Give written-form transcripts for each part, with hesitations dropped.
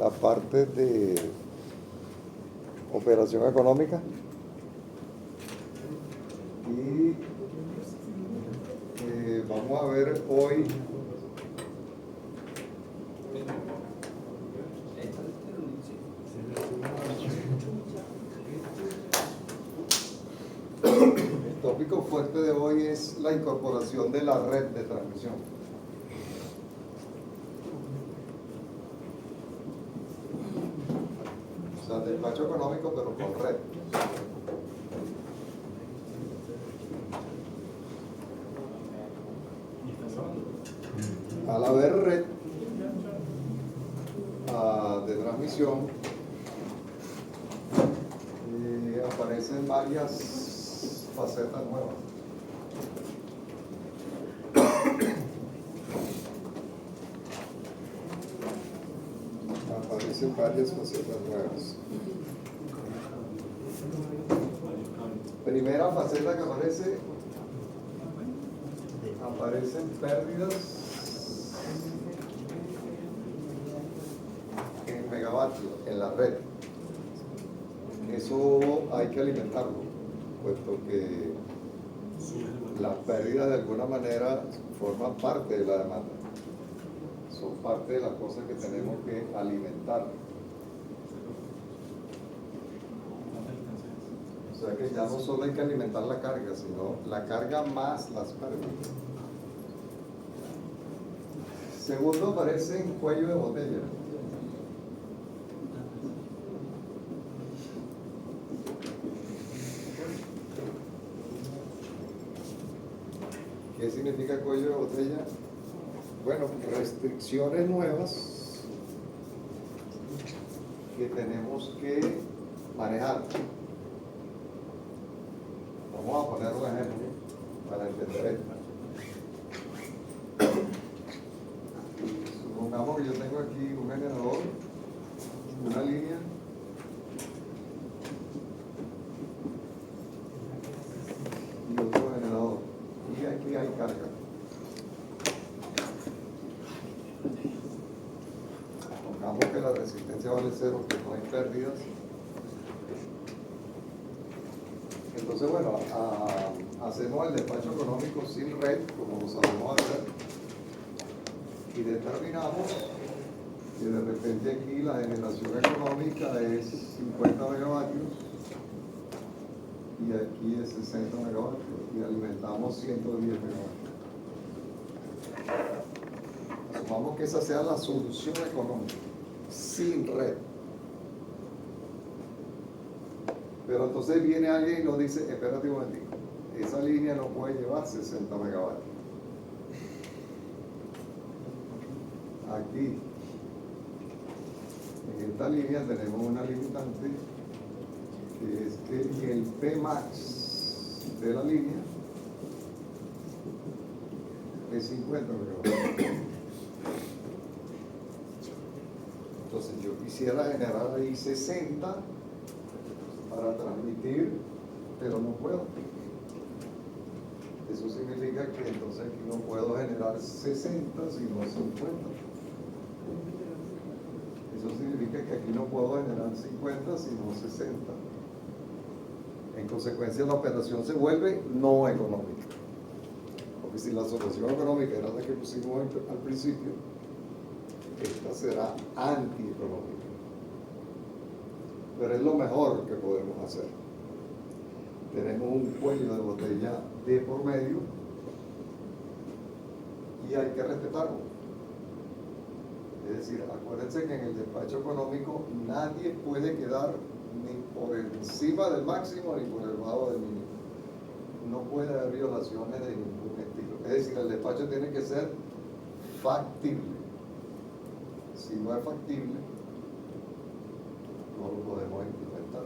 la parte de operación económica y vamos a ver hoy el tópico fuerte de hoy es la incorporación de la red de transmisión. O sea, despacho económico pero con red. Al haber red de transmisión, aparecen varias facetas nuevas. Aparecen varias facetas nuevas. Primera faceta que aparecen pérdidas en megavatios en la red. Eso hay que alimentarlo, puesto que las pérdidas de alguna manera forman parte de la demanda. Son parte de las cosas que tenemos que alimentar. O sea que ya no solo hay que alimentar la carga, sino la carga más las pérdidas. Segundo, aparece en cuello de botella. ¿Qué significa cuello de botella? Bueno, restricciones nuevas que tenemos que manejar. Vamos a poner un ejemplo para entender esto. Supongamos que yo tengo aquí un generador, una línea, y otro generador, y aquí hay carga. Supongamos que la resistencia vale 0, que no hay pérdidas. Entonces, bueno, hacemos el despacho económico sin red, como lo sabemos hacer, y determinamos que de repente aquí la generación económica es 50 megavatios y aquí es 60 megavatios y alimentamos 110 megavatios. Asumamos que esa sea la solución económica, sin red. Pero entonces viene alguien y nos dice, espérate un momentito, esa línea no puede llevar 60 megavatios. Aquí, en esta línea tenemos una limitante, que es que el Pmax de la línea es 50 megavatios. Entonces yo quisiera generar ahí 60 para transmitir, pero no puedo. Eso significa que entonces aquí no puedo generar 60 sino 50. Eso significa que aquí no puedo generar 50 sino 60. En consecuencia la operación se vuelve no económica. Porque si la solución económica era la que pusimos al principio, esta será antieconómica. Pero es lo mejor que podemos hacer. Tenemos un cuello de botella de por medio y hay que respetarlo. Es decir, acuérdense que en el despacho económico nadie puede quedar ni por encima del máximo ni por debajo del mínimo. No puede haber violaciones de ningún estilo. Es decir, el despacho tiene que ser factible. Si no es factible, no lo podemos implementar.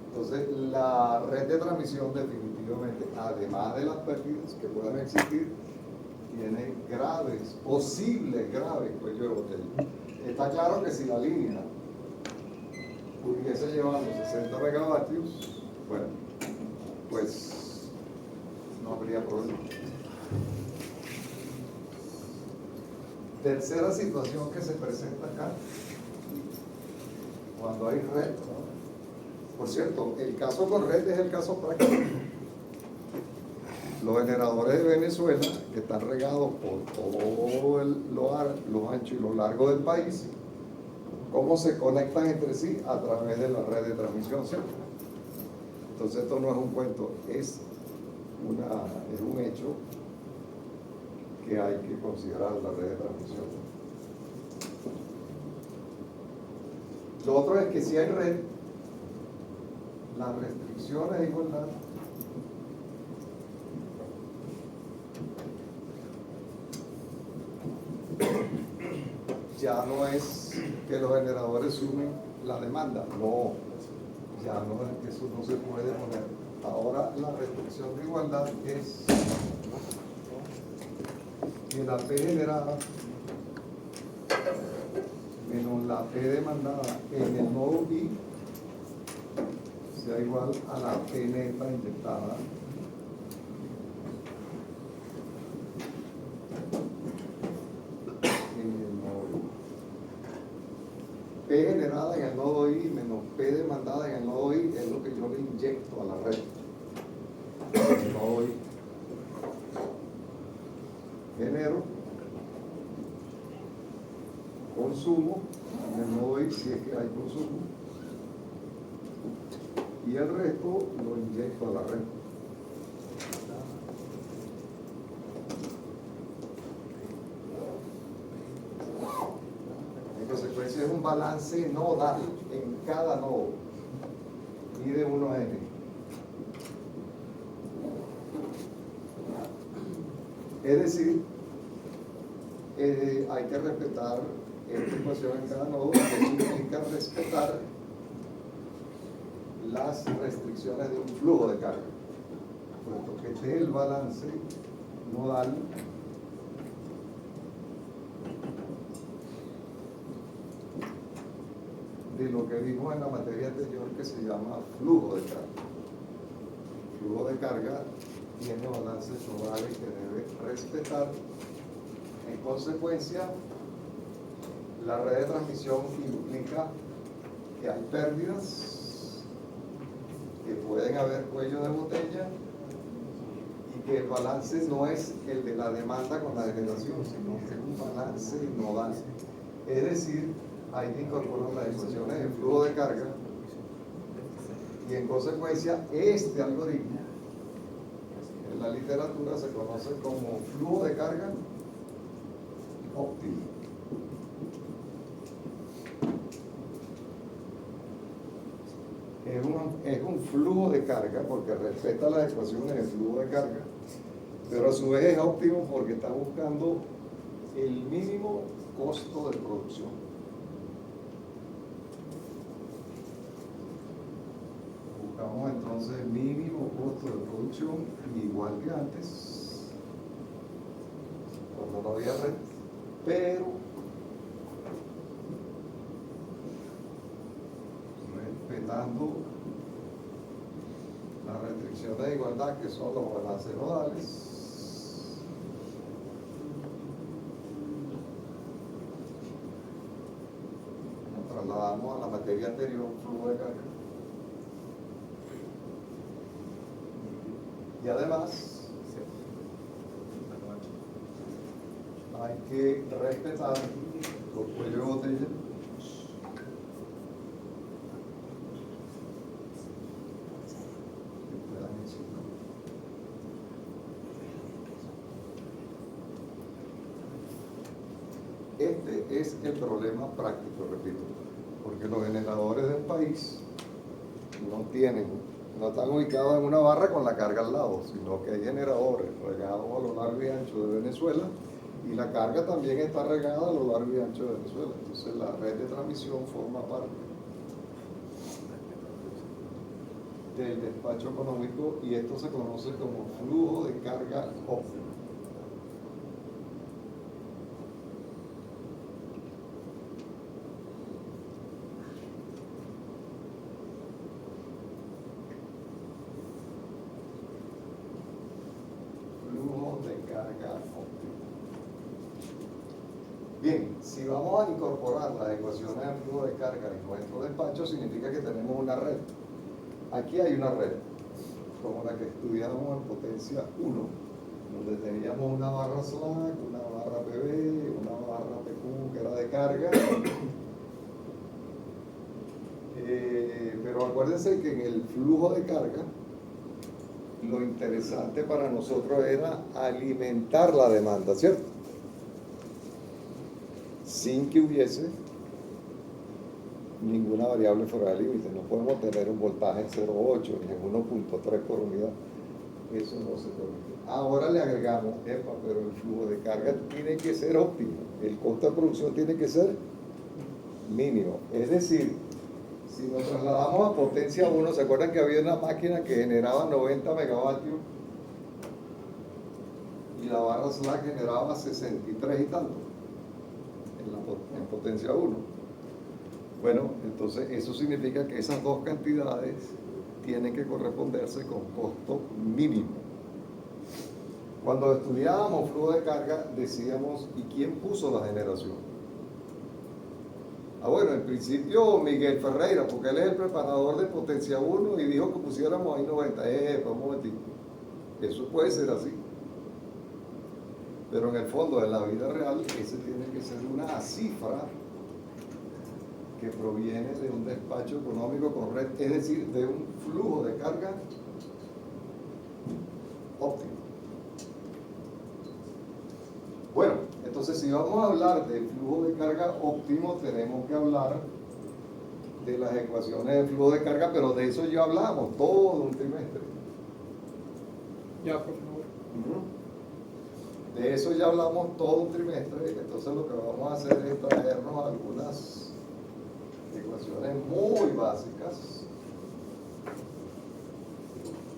Entonces, la red de transmisión definitivamente, además de las pérdidas que puedan existir, tiene posibles graves cuello de botella. Está claro que si la línea pudiese llevar los 60 megavatios, bueno, pues no habría problema. Tercera situación que se presenta acá, cuando hay red. Por cierto, el caso con red es el caso práctico. Los generadores de Venezuela, que están regados por todo lo ancho y lo largo del país, ¿cómo se conectan entre sí? A través de la red de transmisión, ¿cierto? Entonces esto no es un cuento, es un hecho que hay que considerar la red de transmisión. Lo otro es que si hay red, las restricciones de igualdad ya no es que los generadores sumen la demanda, no, ya no, eso no se puede poner. Ahora la restricción de igualdad es que la P generada menos la P demandada en el nodo I sea igual a la P neta inyectada en el nodo I. P generada en el nodo I menos P demandada en el nodo I es lo que yo le inyecto a la red. El nodo I. Genero consumo en el nodo I si es que hay consumo y el resto lo inyecto a la red. En consecuencia es un balance nodal en cada nodo y de 1 a n. Es decir, hay que respetar esta ecuación en cada nodo, que significa respetar las restricciones de un flujo de carga, puesto que esté el balance nodal de lo que vimos en la materia anterior que se llama flujo de carga. El flujo de carga tiene balances nodales que debe respetar. En consecuencia, la red de transmisión implica que hay pérdidas, que pueden haber cuello de botella y que el balance no es el de la demanda con la generación, sino que es un balance nodal. Es decir, hay que incorporar las ecuaciones de flujo de carga y en consecuencia este algoritmo en la literatura se conoce como flujo de carga óptimo. Es un flujo de carga porque respeta las ecuaciones del flujo de carga, pero a su vez es óptimo porque está buscando el mínimo costo de producción. Buscamos entonces el mínimo costo de producción igual que antes, cuando no había red, pero respetando las restricciones de igualdad que son los balances nodales. Nos trasladamos a la materia anterior, flujo de carga. Y además hay que respetar los cuellos de botella que puedan existir. Este es el problema práctico, repito, porque los generadores del país no están ubicados en una barra con la carga al lado, sino que hay generadores regados a lo largo y ancho de Venezuela y la carga también está regada a lo largo y ancho de Venezuela. Entonces la red de transmisión forma parte del despacho económico y esto se conoce como flujo de carga óptimo. Flujo de carga óptimo. vamos a incorporar las ecuaciones de flujo de carga en nuestro despacho, significa que tenemos una red. Aquí hay una red, como la que estudiamos en potencia 1, donde teníamos una barra slack, una barra PB, una barra PQ que era de carga. Pero acuérdense que en el flujo de carga, lo interesante para nosotros era alimentar la demanda, ¿cierto? Sin que hubiese ninguna variable fuera de límite. No podemos tener un voltaje en 0,8 ni en 1,3 por unidad. Eso no se permite. Ahora le agregamos, pero el flujo de carga tiene que ser óptimo. El costo de producción tiene que ser mínimo. Es decir, si nos trasladamos a potencia 1, ¿se acuerdan que había una máquina que generaba 90 megavatios? Y la barra slack generaba 63 y tanto en potencia 1. Bueno, entonces eso significa que esas dos cantidades tienen que corresponderse con costo mínimo. Cuando estudiábamos flujo de carga, decíamos, ¿y quién puso la generación? Bueno, en principio Miguel Ferreira, porque él es el preparador de potencia 1 y dijo que pusiéramos ahí 90. Un momentito. Eso puede ser así. Pero en el fondo de la vida real, ese tiene que ser una cifra que proviene de un despacho económico con red, es decir, de un flujo de carga óptimo. Bueno, entonces si vamos a hablar de flujo de carga óptimo, tenemos que hablar de las ecuaciones de flujo de carga, pero de eso ya hablamos todo un trimestre. Ya, por favor. De eso ya hablamos todo un trimestre, entonces lo que vamos a hacer es traernos algunas ecuaciones muy básicas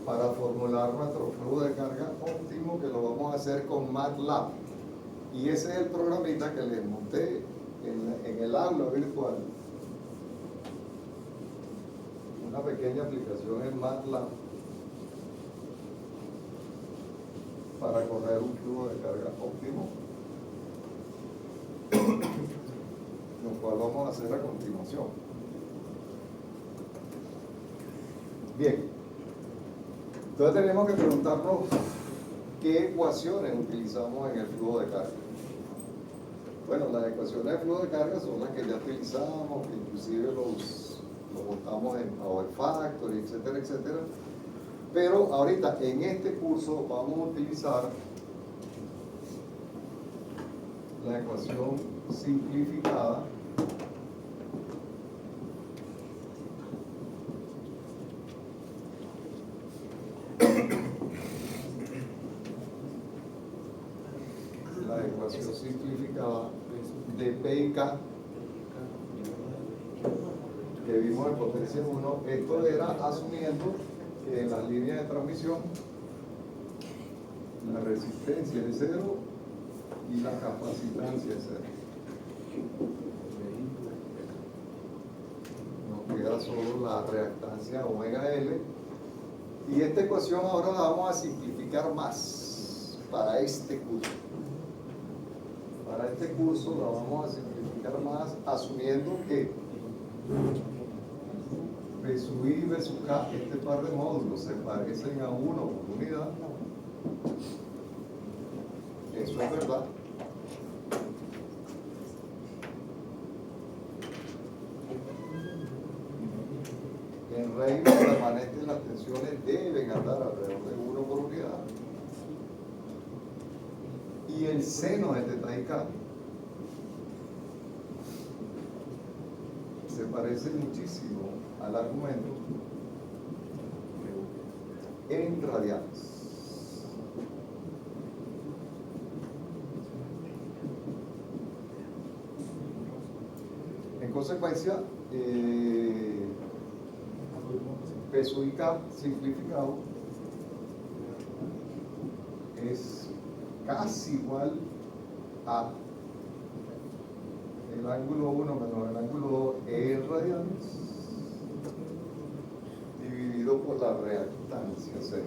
para formular nuestro flujo de carga óptimo, que lo vamos a hacer con MATLAB. Y ese es el programita que les monté en el aula virtual. Una pequeña aplicación en MATLAB para correr un flujo de carga óptimo, lo cual vamos a hacer a continuación. Bien, entonces tenemos que preguntarnos qué ecuaciones utilizamos en el flujo de carga. Bueno, las ecuaciones de flujo de carga son las que ya utilizamos, que inclusive los montamos en Power Factory, etcétera, etcétera. Pero ahorita en este curso vamos a utilizar la ecuación simplificada de P y K que vimos en potencia 1. Esto era asumiendo que en las líneas de transmisión la resistencia es 0 y la capacitancia es 0. Nos queda solo la reactancia omega L, y esta ecuación ahora la vamos a simplificar más para este curso. Para este curso la vamos a simplificar más asumiendo que P sub I y B sub K, este par de módulos, se parecen a 1 por unidad. Eso es verdad. En regla permanente las tensiones deben andar alrededor de 1 por unidad. Y el seno de teta y K se parece muchísimo al argumento en radianes. En consecuencia, P sub I K simplificado es casi igual a el ángulo 1 menos el ángulo 2 en radianes dividido por la reactancia 0.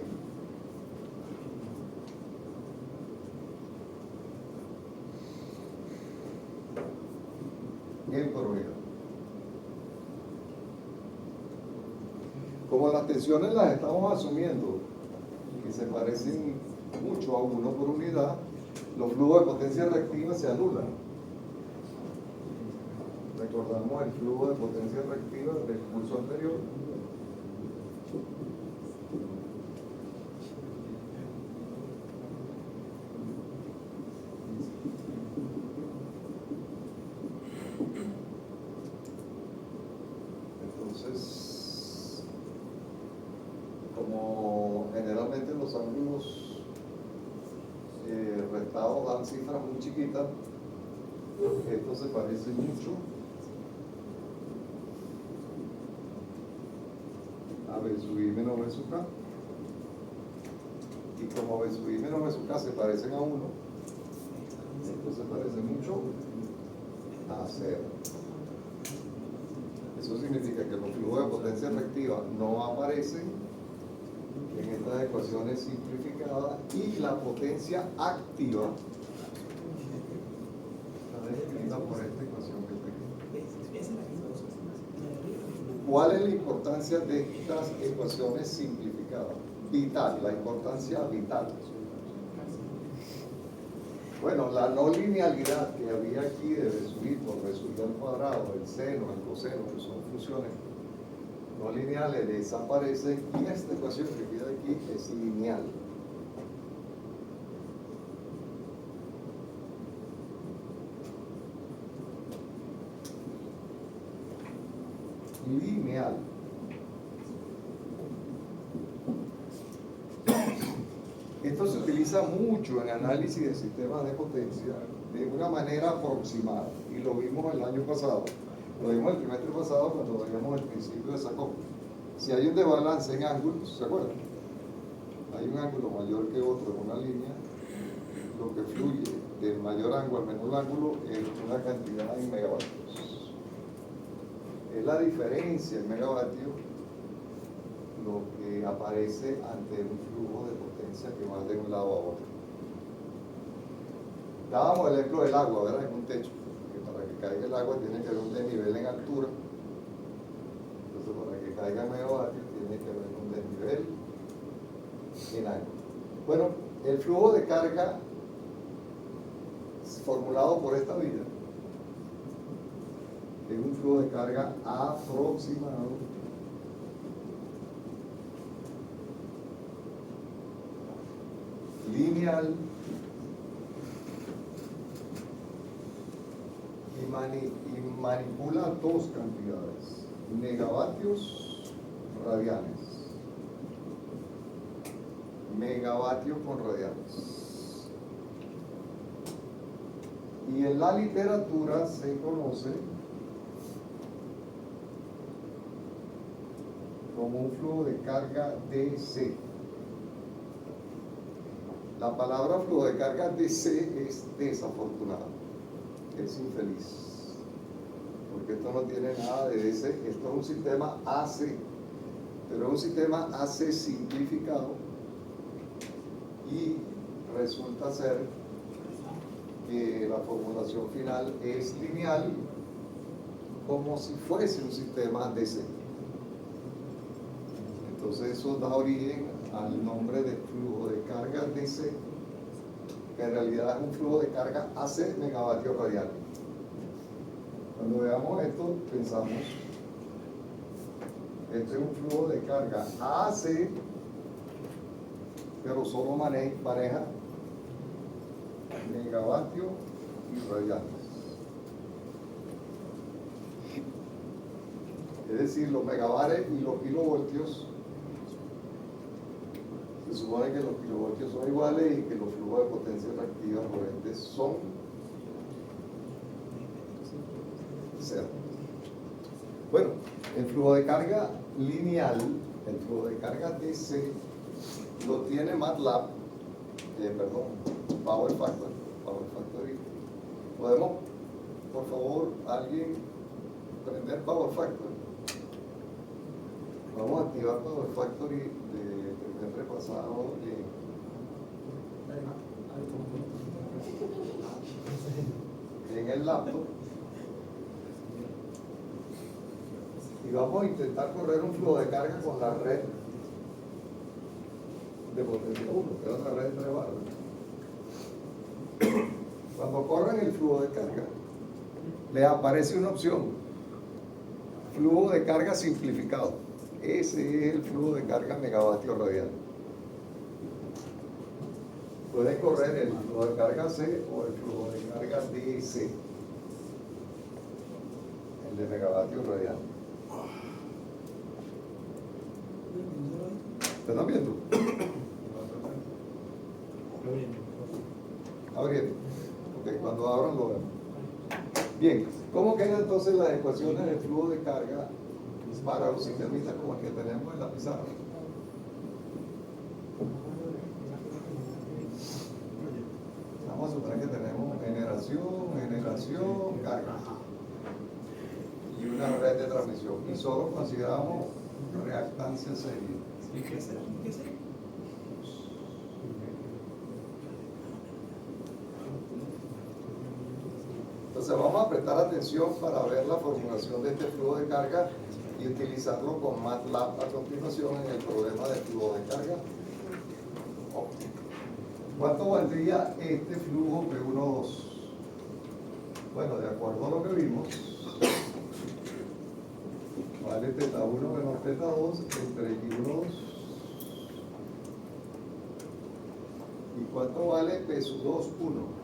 N por unidad. Como las tensiones las estamos asumiendo que se parecen mucho a 1 por unidad, los flujos de potencia reactiva se anulan. Recordamos el flujo de potencia reactiva del curso anterior. Entonces, como generalmente los ángulos restados dan cifras muy chiquitas, esto se parece mucho a B sub I menos B sub K. Y como B sub I menos B sub K se parecen a 1, esto se parece mucho a 0. Eso significa que los flujos de potencia reactiva no aparecen en estas ecuaciones simplificadas y la potencia activa está descrita por esta ecuación que está aquí. ¿Cuál es la importancia de estas ecuaciones simplificadas? Vital, la importancia vital. Bueno, la no linealidad que había aquí de B sub I por B sub I al cuadrado, el seno, el coseno, que son funciones no lineales, desaparecen y esta ecuación que queda aquí es lineal. Lineal. Esto se utiliza mucho en análisis de sistemas de potencia de una manera aproximada y lo vimos el año pasado, lo vimos el trimestre pasado cuando veíamos el principio de Sacón. Si hay un desbalance en ángulos, ¿se acuerdan? Hay un ángulo mayor que otro en una línea, lo que fluye del mayor ángulo al menor ángulo es una cantidad en megavatios. Es la diferencia en megavatios lo que aparece ante un flujo de potencia que va de un lado a otro. Dábamos el ejemplo del agua, ¿verdad? En un techo, que para que caiga el agua tiene que haber un desnivel en altura. Entonces, para que caiga en megavatios tiene que haber un desnivel en ángulo. Bueno, el flujo de carga formulado por esta vía es un flujo de carga aproximado lineal y manipula dos cantidades, megavatios radianes, megavatios con radianes. Y en la literatura se conoce como un flujo de carga DC. La palabra flujo de carga DC es desafortunada, es infeliz, porque esto no tiene nada de DC, esto es un sistema AC, pero es un sistema AC simplificado y resulta ser que la formulación final es lineal como si fuese un sistema DC. Entonces eso da origen al nombre de flujo de carga DC, que en realidad es un flujo de carga AC megavatios radianes. Cuando veamos esto, pensamos, este es un flujo de carga AC, pero solo maneja megavatios y radianes. Es decir, los megavares y los kilovoltios, se supone que los kilovoltios son iguales y que los flujos de potencia reactiva por ende son cero. Bueno, el flujo de carga lineal, el flujo de carga DC, lo tiene MATLAB, Power Factory. ¿Podemos, por favor, alguien prender Power Factory? Vamos a activar Power Factory del trimestre pasado en el laptop. vamos a intentar correr un flujo de carga con la red de potencia 1, que es una red de 3 barras. Cuando corren el flujo de carga, les aparece una opción, flujo de carga simplificado. Ese es el flujo de carga megavatio radial. Pueden correr el flujo de carga C o el flujo de carga DC, el de megavatio radial. ¿Están viendo? Abriendo. Ok, cuando abran lo vemos. Bien, ¿cómo quedan entonces las ecuaciones de flujo de carga para los sistemistas como el que tenemos en la pizarra? Vamos a suponer que tenemos generación, carga y una red de transmisión, y solo consideramos reactancia serie. Entonces vamos a prestar atención para ver la formulación de este flujo de carga y utilizarlo con MATLAB a continuación en el problema de flujo de carga óptimo. ¿Cuánto valdría este flujo P1,2? Bueno, de acuerdo a lo que vimos, vale θ1 menos θ2 entre X1,2. ¿Y cuánto vale P2,1?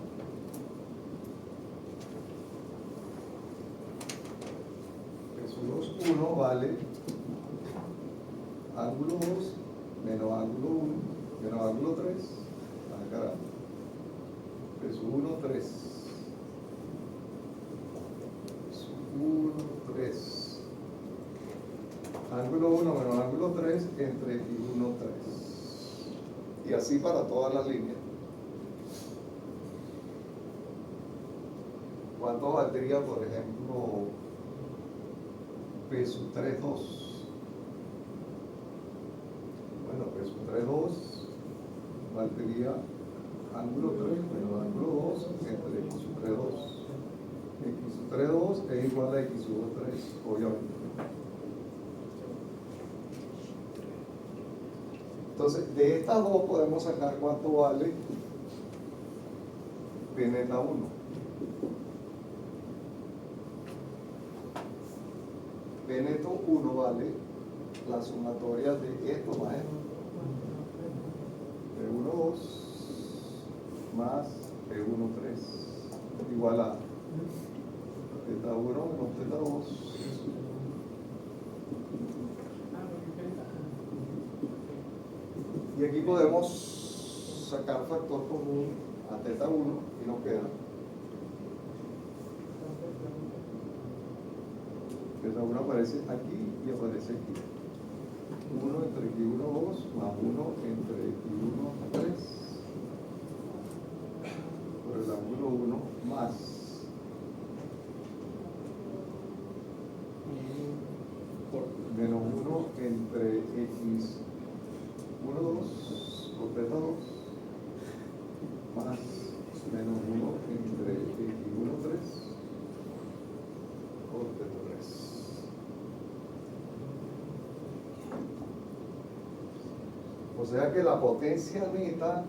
P2,1 vale ángulo 2 menos ángulo 1 menos ángulo 3. Ah, caramba. P1, 3. P1, 3. Ángulo 1 menos ángulo 3 entre X1, 3. Y así para todas las líneas. ¿Cuánto valdría, por ejemplo, P3, 2? Bueno, P3, 2 valdría ángulo 3 menos ángulo 2 entre X3, 2. X3, 2 es igual a X1, 3, obviamente. Entonces, de estas dos podemos sacar cuánto vale P neta 1. P neto 1 vale la sumatoria de esto más esto. P1, 2 más P1, 3 igual a θ1 menos θ2. Y aquí podemos sacar factor común a θ1 y nos queda θ1 aparece aquí y aparece aquí. 1 entre X1, 2 más 1 entre X1, 3 por el ángulo 1 más menos 1 entre X1, 2 por θ2 más menos 1 entre X1, 3 por θ3. O sea que la potencia neta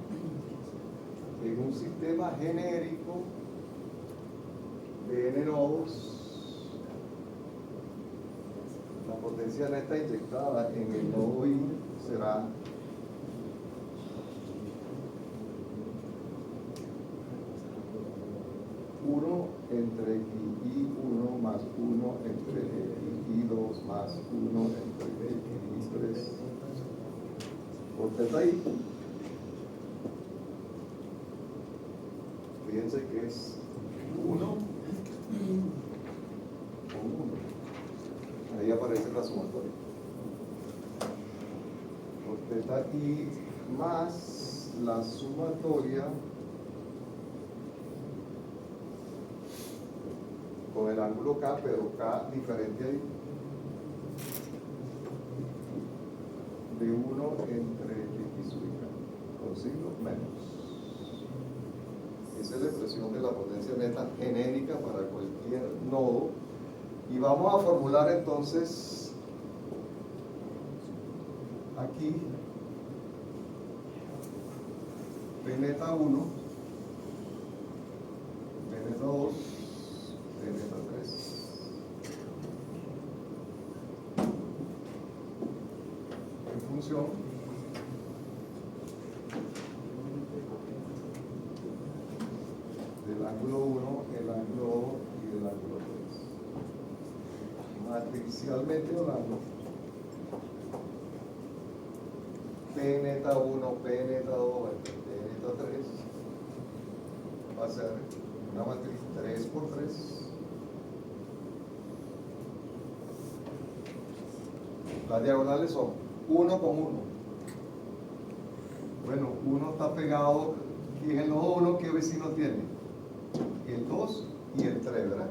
en un sistema genérico de n nodos, la potencia neta inyectada en el nodo I será entre I1 más 1 entre I2 más 1 entre I3 por θI. Fíjense que es 1 con 1. Ahí aparece la sumatoria. Por θI más la sumatoria con el ángulo K, pero K diferente ahí, de 1 entre X sub y K, con signos menos. Esa es la expresión de la potencia neta genérica para cualquier nodo. Y vamos a formular entonces aquí P neta 1, P neta 2, P neta 3. En función del ángulo 1, el ángulo 2 y el ángulo 3. Matricialmente hablando, P neta 1, P neta 2, P neta 3 va a ser una matriz 3 por 3. Las diagonales son 1 con 1. Bueno, 1 está pegado, y en el nodo 1, ¿qué vecino tiene? El 2 y el 3, ¿verdad?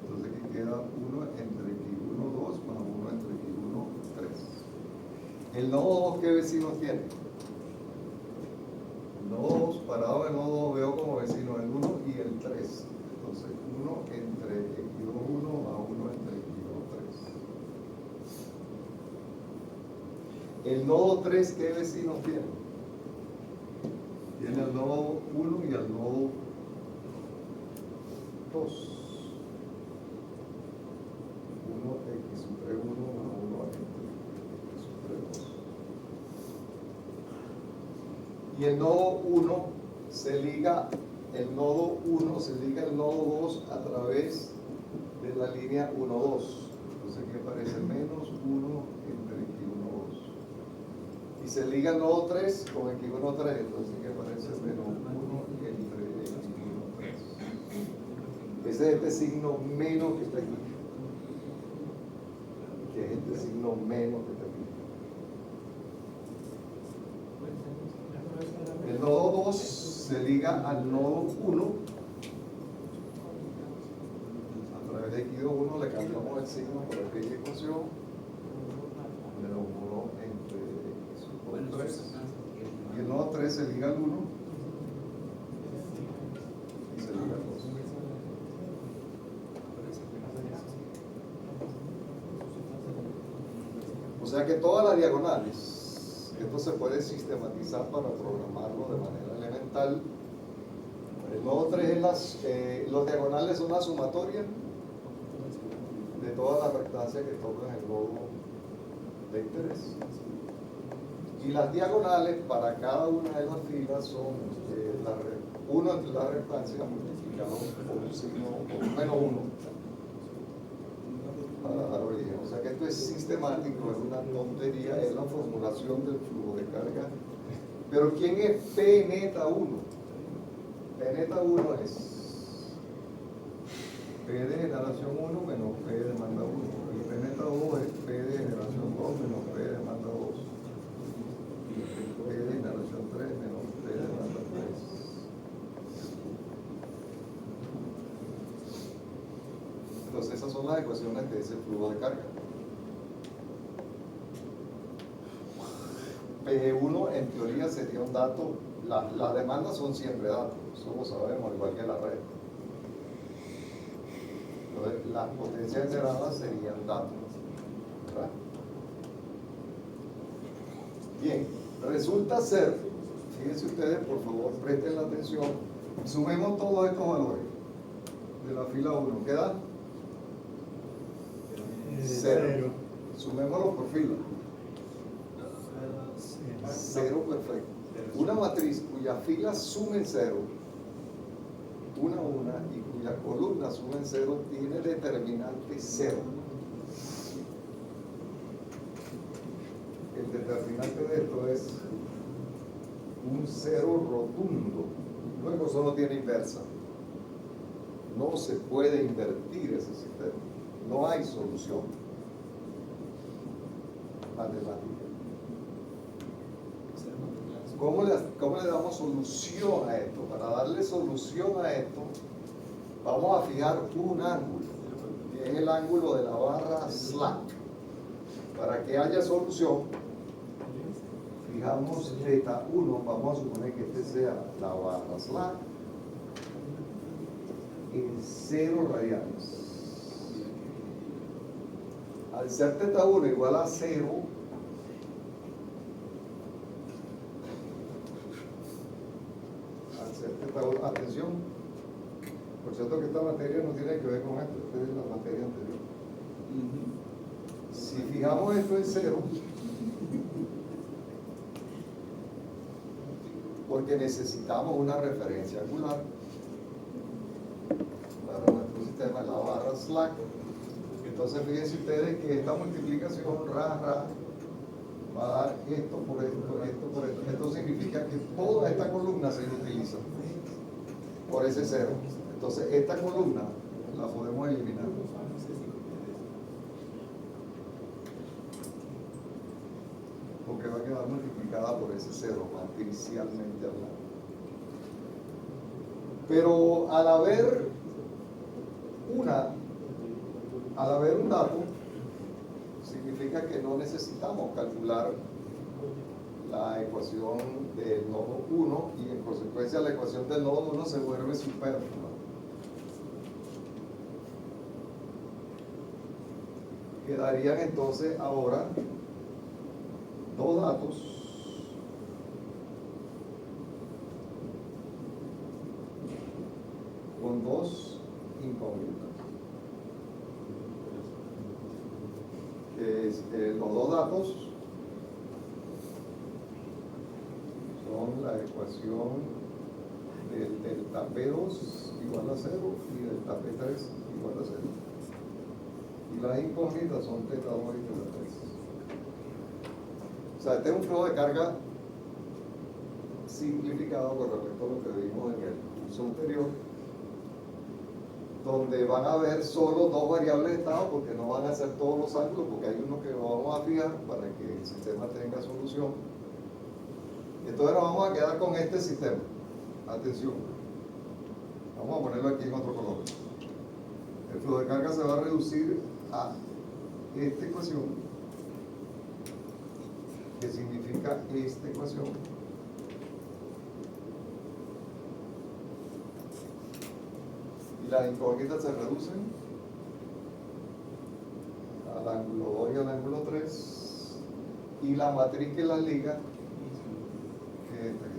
Entonces aquí queda 1 entre X1, 2 más 1 entre X1, 3. El nodo 2, ¿qué vecino tiene? El nodo 2, parado en el nodo 2, veo como vecino el 1 y el 3. Entonces 1 entre X1, 1 más 1 entre X1, 3. El nodo 3, ¿qué vecinos tiene? Tiene al nodo 1 y al nodo 2. 1 X sub 3, 1 más 1 entre X sub 3, 2. Y el nodo 1 se liga, el nodo 1 se liga al nodo 2 a través de la línea 1, 2. Entonces aquí aparece menos 1 entre X1, 2. Y se liga el nodo 3 con X1, 3. Entonces aquí aparece menos 1 entre X1, 3. Ese es este signo menos que está aquí. Que es este signo menos que está aquí. El nodo 2 se liga al nodo 1 a través de X2, 1 le cambiamos el signo por aquella ecuación, menos 1 entre X3, y el nodo 3 se liga al 1 y se liga al 2. O sea que todas las diagonales, esto se puede sistematizar para programarlo de manera elemental. El nodo 3 es los diagonales son la sumatoria de todas las rectancias que tocan el nodo de interés. Y las diagonales para cada una de las filas son 1 entre la rectancia multiplicado por un signo, por un menos 1. Para dar origen. O sea que esto es sistemático, es una tontería, es la formulación del flujo de carga. Pero ¿quién es P neta 1? P neta 1 es P de generación 1 menos P de demanda 1. Y P neta 2 es P de generación 2 menos P de demanda 2. Y P de generación 3 menos P de demanda 3. Entonces esas son las ecuaciones de ese flujo de carga. P1 en teoría sería un dato, las demandas son siempre datos, eso lo sabemos, igual que la red. Entonces las potencias generadas serían datos, ¿verdad? Bien, resulta ser, fíjense ustedes, por favor, presten la atención, sumemos todos estos valores de la fila 1, ¿qué da? 0. Sumémoslo por fila. 0, perfecto. Una matriz cuya filas sumen 0, una a una, y cuya columna sumen 0, tiene determinante 0. El determinante de esto es un 0 rotundo. Luego eso no tiene inversa. No se puede invertir ese sistema. No hay solución matemática. ¿Cómo le damos solución a esto? Para darle solución a esto, vamos a fijar un ángulo, que es el ángulo de la barra slack. Para que haya solución, fijamos θ 1, vamos a suponer que este sea la barra slack, en 0 radianes. Al ser θ1 igual a 0, Por cierto que esta materia no tiene que ver con esto, esta es la materia anterior. Si fijamos esto en cero, porque necesitamos una referencia angular para nuestro sistema, la barra slack. Entonces fíjense ustedes que esta multiplicación ra va a dar esto por esto, esto por esto. Esto significa que toda esta columna se utiliza por ese cero. Entonces esta columna la podemos eliminar. Porque va a quedar multiplicada por ese cero, matricialmente hablando. Pero al haber un dato, significa que no necesitamos calcular la ecuación del nodo 1 y en consecuencia la ecuación del nodo 1 se vuelve superflua. Quedarían entonces ahora dos datos con dos incógnitas. Los dos datos son la ecuación del delta P2 igual a 0 y delta P3 igual a 0. Y las incógnitas son θ2 y θ3. O sea, este es un flujo de carga simplificado con respecto a lo que vimos en el curso anterior, donde van a haber solo dos variables de estado porque no van a ser todos los ángulos, porque hay uno que lo vamos a fijar para que el sistema tenga solución. Entonces nos vamos a quedar con este sistema. Atención, vamos a ponerlo aquí en otro color. El flujo de carga se va a reducir a esta ecuación, que significa esta ecuación, y las incógnitas se reducen al ángulo 2 y al ángulo 3, y la matriz que las liga, que es esta que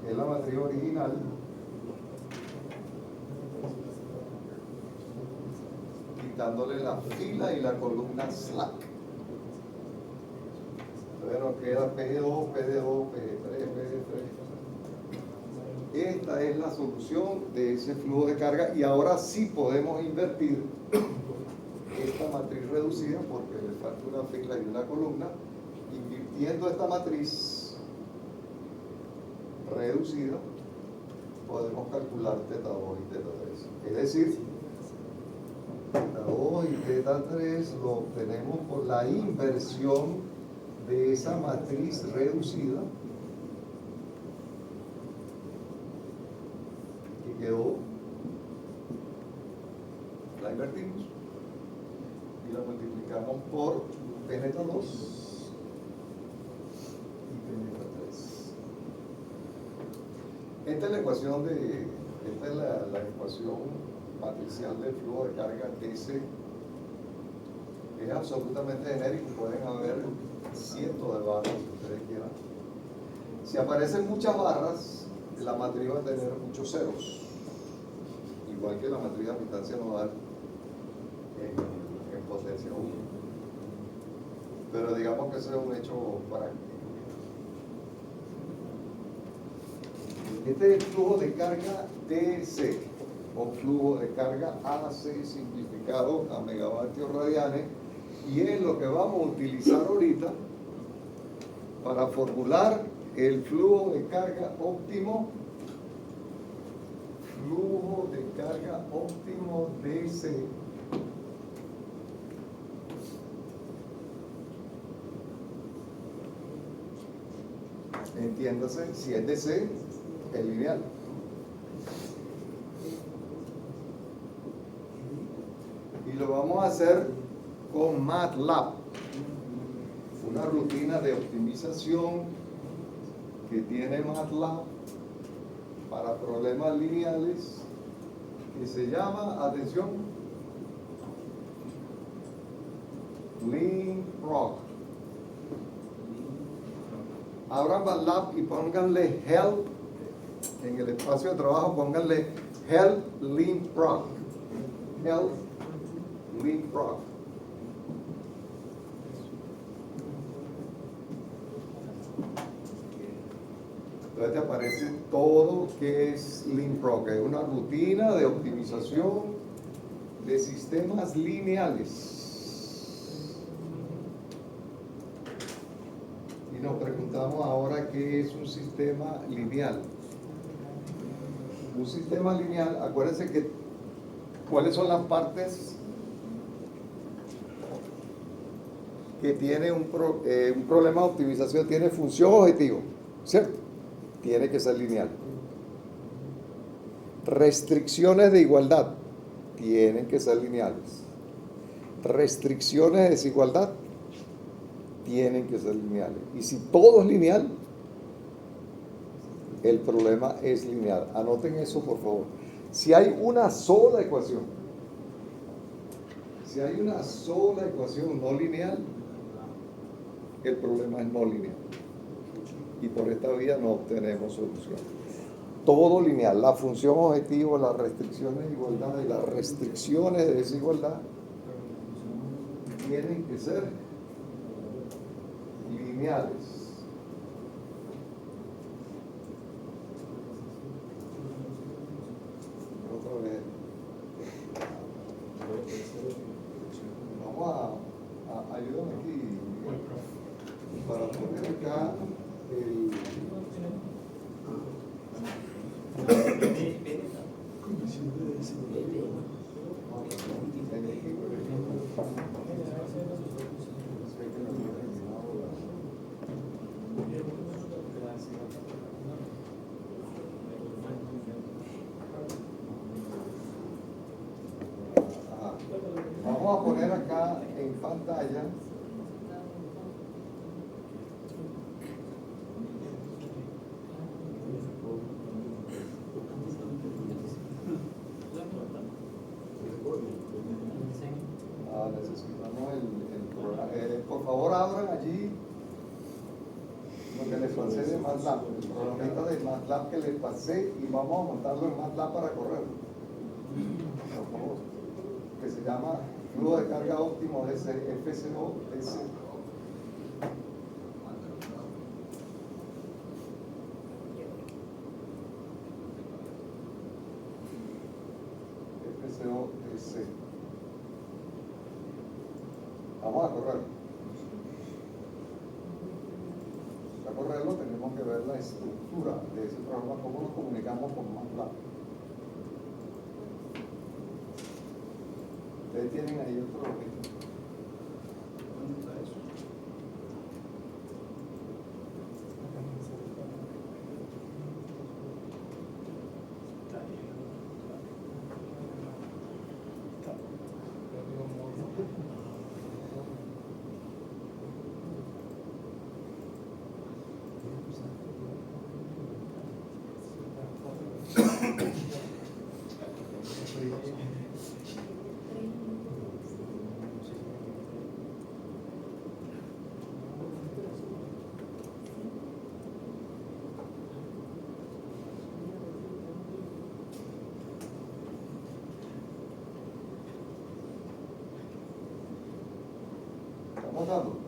tengo, es la matriz original, quitándole la fila y la columna slack. Entonces nos queda P2, PD2, PD3, PD3. Esta es la solución de ese flujo de carga, y ahora sí podemos invertir esta matriz reducida porque le falta una fila y una columna. Invirtiendo esta matriz reducida podemos calcular θ2 y θ3. Es decir, θ2 y θ3 lo obtenemos por la inversión de esa matriz reducida que quedó, la invertimos y la multiplicamos por π2 y π3. Esta es la ecuación esta es la ecuación matricial del flujo de carga DC. Es absolutamente genérico, pueden haber cientos de barras si ustedes quieran. Si aparecen muchas barras, la matriz va a tener muchos ceros, igual que la matriz de admitancia nodal en potencia 1. Pero digamos que ese es un hecho práctico. Este es el flujo de carga DC, o flujo de carga AC simplificado a megavatios radianes, y es lo que vamos a utilizar ahorita para formular el flujo de carga óptimo, DC. Entiéndase, si es DC, es lineal. Y lo vamos a hacer con MATLAB, una rutina de optimización que tiene MATLAB para problemas lineales, que se llama, atención, LeanProg. Abran MATLAB y pónganle help en el espacio de trabajo pónganle Health Lean Proc. Health Lean Proc. Entonces te aparece todo que es Lean Proc, es una rutina de optimización de sistemas lineales. Y nos preguntamos ahora qué es un sistema lineal. Un sistema lineal, acuérdense que cuáles son las partes que tiene un problema de optimización, tiene función objetivo, ¿cierto? Tiene que ser lineal. Restricciones de igualdad tienen que ser lineales. Restricciones de desigualdad tienen que ser lineales. Y si todo es lineal, el problema es lineal. Anoten eso, por favor. Si hay una sola ecuación no lineal, el problema es no lineal. Y por esta vía no obtenemos solución. Todo lineal, la función objetivo, las restricciones de igualdad y las restricciones de desigualdad tienen que ser lineales. Otra vez. Vamos a ayúdame aquí para poner acá el vamos a poner acá en pantalla necesitamos el programa. Por favor abran allí lo que les pasé de MATLAB, el programita de MATLAB que les pasé, y vamos a montarlo en MATLAB para correrlo, por favor, que se llama flujo de carga óptimo de FCO-S. FCO-S. Vamos a correrlo. Para correrlo tenemos que ver la estructura de ese programa, cómo nos comunicamos con MATLAB. Ustedes tienen ahí el programita. ¿Dónde está eso? ¿Estamos dando?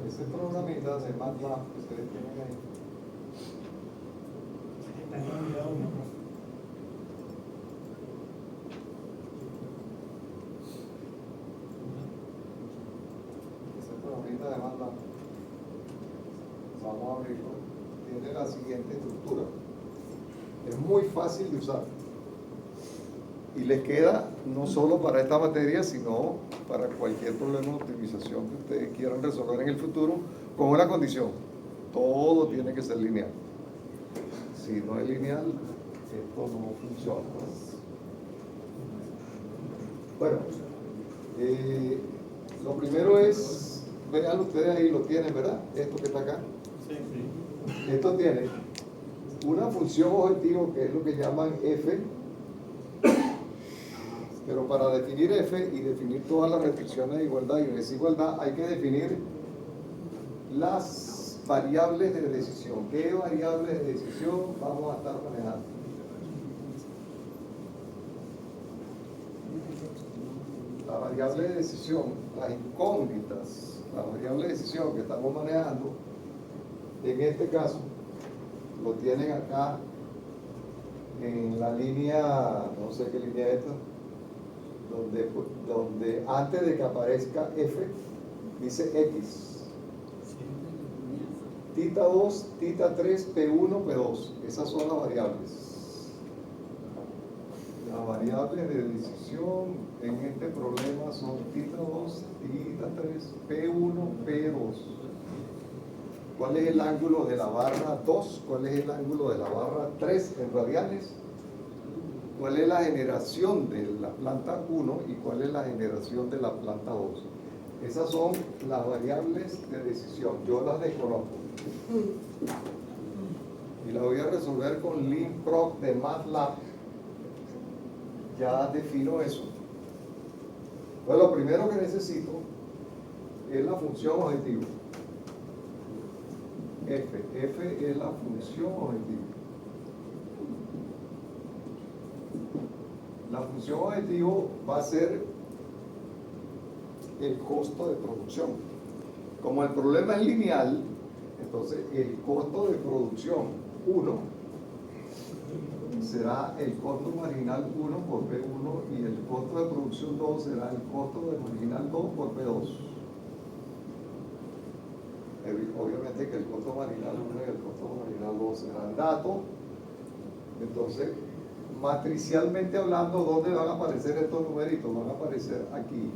Ese programita de MATLAB que ustedes tienen ahí. Ese programita de MATLAB, vamos a abrirlo, tiene la siguiente estructura. Es muy fácil de usar. Y les queda no solo para esta materia, sino para cualquier problema de optimización que ustedes quieran resolver en el futuro, con una condición: todo tiene que ser lineal. Si no es lineal, esto no funciona. Bueno, lo primero es, vean ustedes ahí, lo tienen, ¿verdad? Esto que está acá. Sí. Esto tiene una función objetivo que es lo que llaman f, pero para definir f y definir todas las restricciones de igualdad y desigualdad hay que definir las variables de decisión. ¿Qué variables de decisión vamos a estar manejando? La variable de decisión, las incógnitas, la variable de decisión que estamos manejando, en este caso, lo tienen acá en la línea, no sé qué línea es esta, donde antes de que aparezca f, dice x. Tita 2, tita 3, P1, P2. Esas son las variables. Las variables de decisión en este problema son tita 2, tita 3, P1, P2. ¿Cuál es el ángulo de la barra 2? ¿Cuál es el ángulo de la barra 3 en radianes? ¿Cuál es la generación de la planta 1 y cuál es la generación de la planta 2? Esas son las variables de decisión. Yo las desconozco. Y las voy a resolver con LeanProc de MATLAB. Ya defino eso. Pues lo primero que necesito es la función objetivo. F es la función objetivo. La función objetivo va a ser el costo de producción. Como el problema es lineal, entonces el costo de producción 1 será el costo marginal 1 por P1 y el costo de producción 2 será el costo de marginal 2 por P2. Obviamente que el costo marginal 1 y el costo marginal 2 serán datos. Entonces, matricialmente hablando, ¿dónde van a aparecer estos numeritos? Van a aparecer aquí.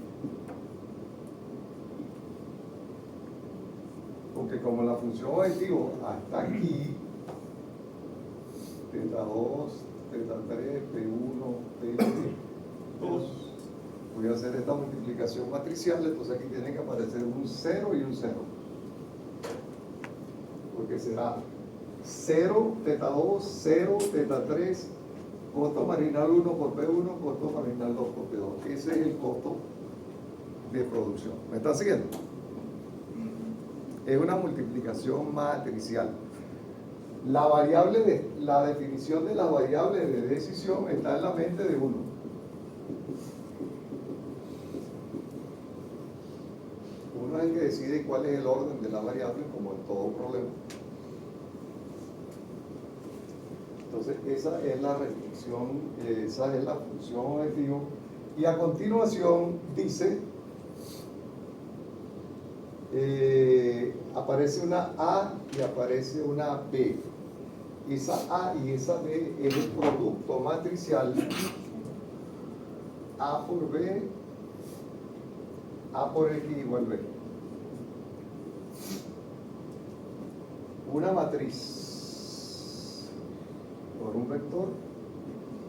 Porque como la función objetivo hasta aquí, teta 2, teta 3, P1, P2, voy a hacer esta multiplicación matricial, entonces aquí tiene que aparecer un 0 y un 0. Porque será 0 teta 2, 0 teta 3, costo marginal 1 por P1, costo marginal 2 por P2. Ese es el costo de producción. ¿Me están siguiendo? Es una multiplicación matricial. La definición de las variables de decisión está en la mente de uno. Uno es el que decide cuál es el orden de las variables, como en todo problema. Entonces, esa es la restricción, esa es la función objetivo. Y a continuación dice, aparece una A y aparece una B. Esa A y esa B es el producto matricial A por B, A por X igual B. Una matriz por un vector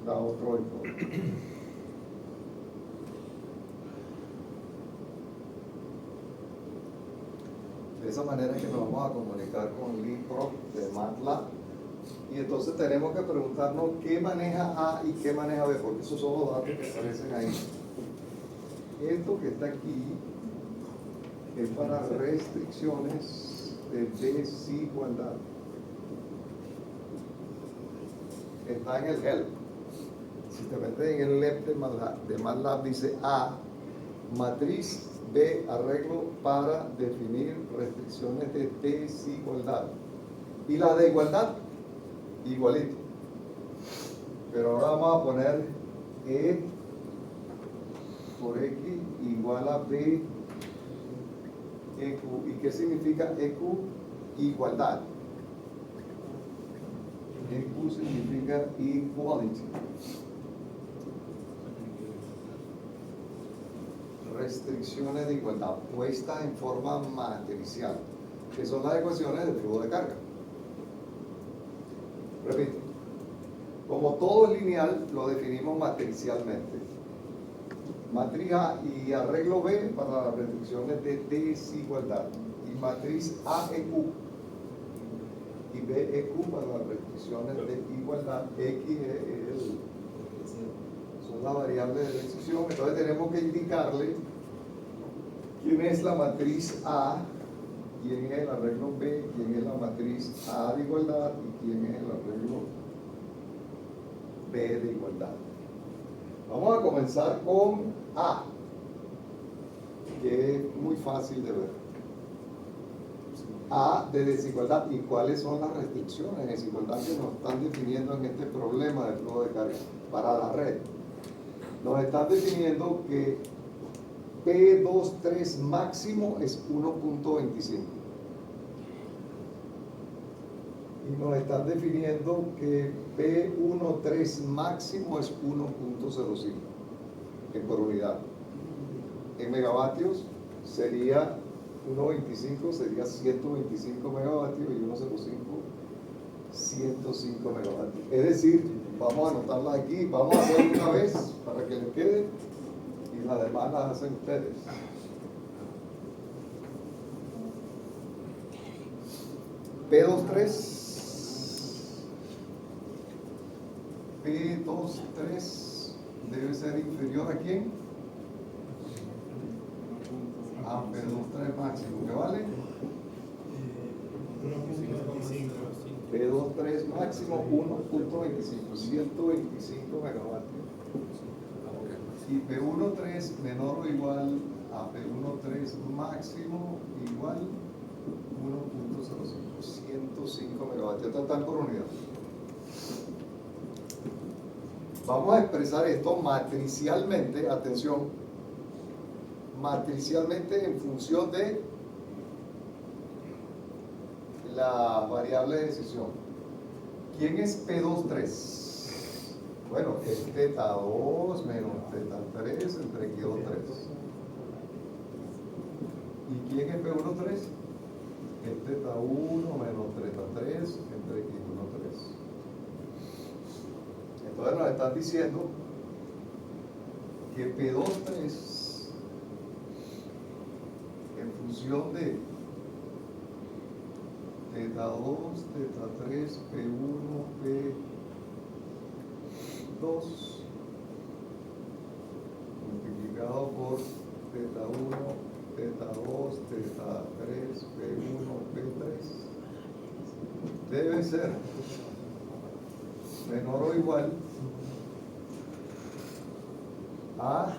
da otro vector. De esa manera es que nos vamos a comunicar con LeanProc de MATLAB. Y entonces tenemos que preguntarnos qué maneja A y qué maneja B, porque esos son los datos que aparecen ahí. Esto que está aquí es para restricciones de desigualdad. Está en el help. Si te metes en el help de MATLAB dice A, matriz, B, arreglo para definir restricciones de desigualdad. Y la de igualdad, igualito. Pero ahora vamos a poner E por X igual a B EQ. ¿Y qué significa EQ? Igualdad. EQ significa equality. restricciones de igualdad puestas en forma matricial, que son las ecuaciones de flujo de carga. Repito, como todo es lineal, lo definimos matricialmente. Matriz A y arreglo B para las restricciones de desigualdad, y matriz AEQ y BEQ para las restricciones de igualdad. X son las variables de restricción. Entonces tenemos que indicarle quién es la matriz A, quién es el arreglo B, quién es la matriz A de igualdad y quién es el arreglo B de igualdad. Vamos a comenzar con A, que es muy fácil de ver. A de desigualdad. ¿Y cuáles son las restricciones de desigualdad que nos están definiendo en este problema de flujo de carga para la red? Nos están definiendo que P23 máximo es 1.25. Y nos están definiendo que P13 máximo es 1.05 por unidad. En megavatios sería 1.25, sería 125 megavatios, y 1.05, 105 megavatios. Es decir, vamos a anotarlas aquí, vamos a hacer una vez para que les quede, y las demás las hacen ustedes. P23 debe ser inferior ¿a quién? A P23 máximo, ¿qué vale? P23 máximo 1.25, 125 megavatios. Y P13 menor o igual a P13 máximo igual 1.05, 105 megavatios total por unidad. Vamos a expresar esto matricialmente, atención, matricialmente en función de la variable de decisión. ¿Quién es P23? Bueno, es teta 2 menos teta 3 entre Q3. ¿Y quién es P13? Es teta 1 menos teta 3 entre Q13. Entonces nos están diciendo que P23 en función de teta 2, teta 3, P1, P2 multiplicado por teta 1, teta 2, teta 3, P1, P3 debe ser menor o igual a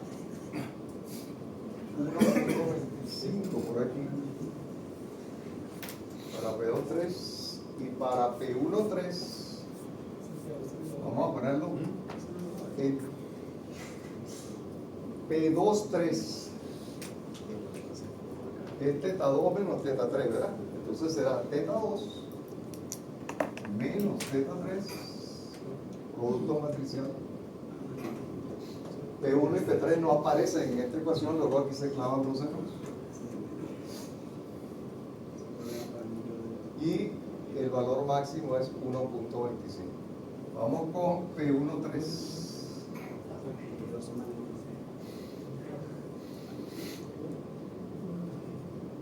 1.25 por aquí para P23, y para P13 vamos a ponerlo en P23 es teta 2 menos teta 3, ¿verdad? Entonces será teta 2 menos teta 3 producto matricial. P1 y P3 no aparecen en esta ecuación, luego aquí se clavan los ceros. Y el valor máximo es 1.25. Vamos con P13.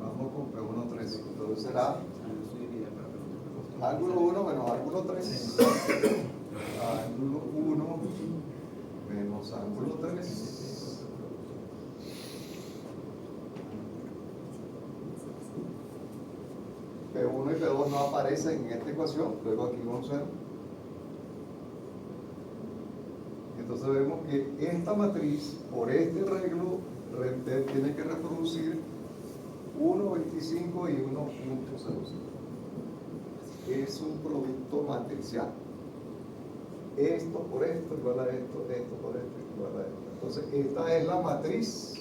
Vamos con P13. Entonces será ángulo 1 menos ángulo 3. Ángulo 1 menos ángulo 3. P1 y P2 no aparecen en esta ecuación, luego aquí vamos a ver. Entonces vemos que esta matriz, por este arreglo, tiene que reproducir 1.25 y 1.05. Es un producto matricial. Esto por esto igual a esto, esto por esto igual a esto. Entonces esta es la matriz.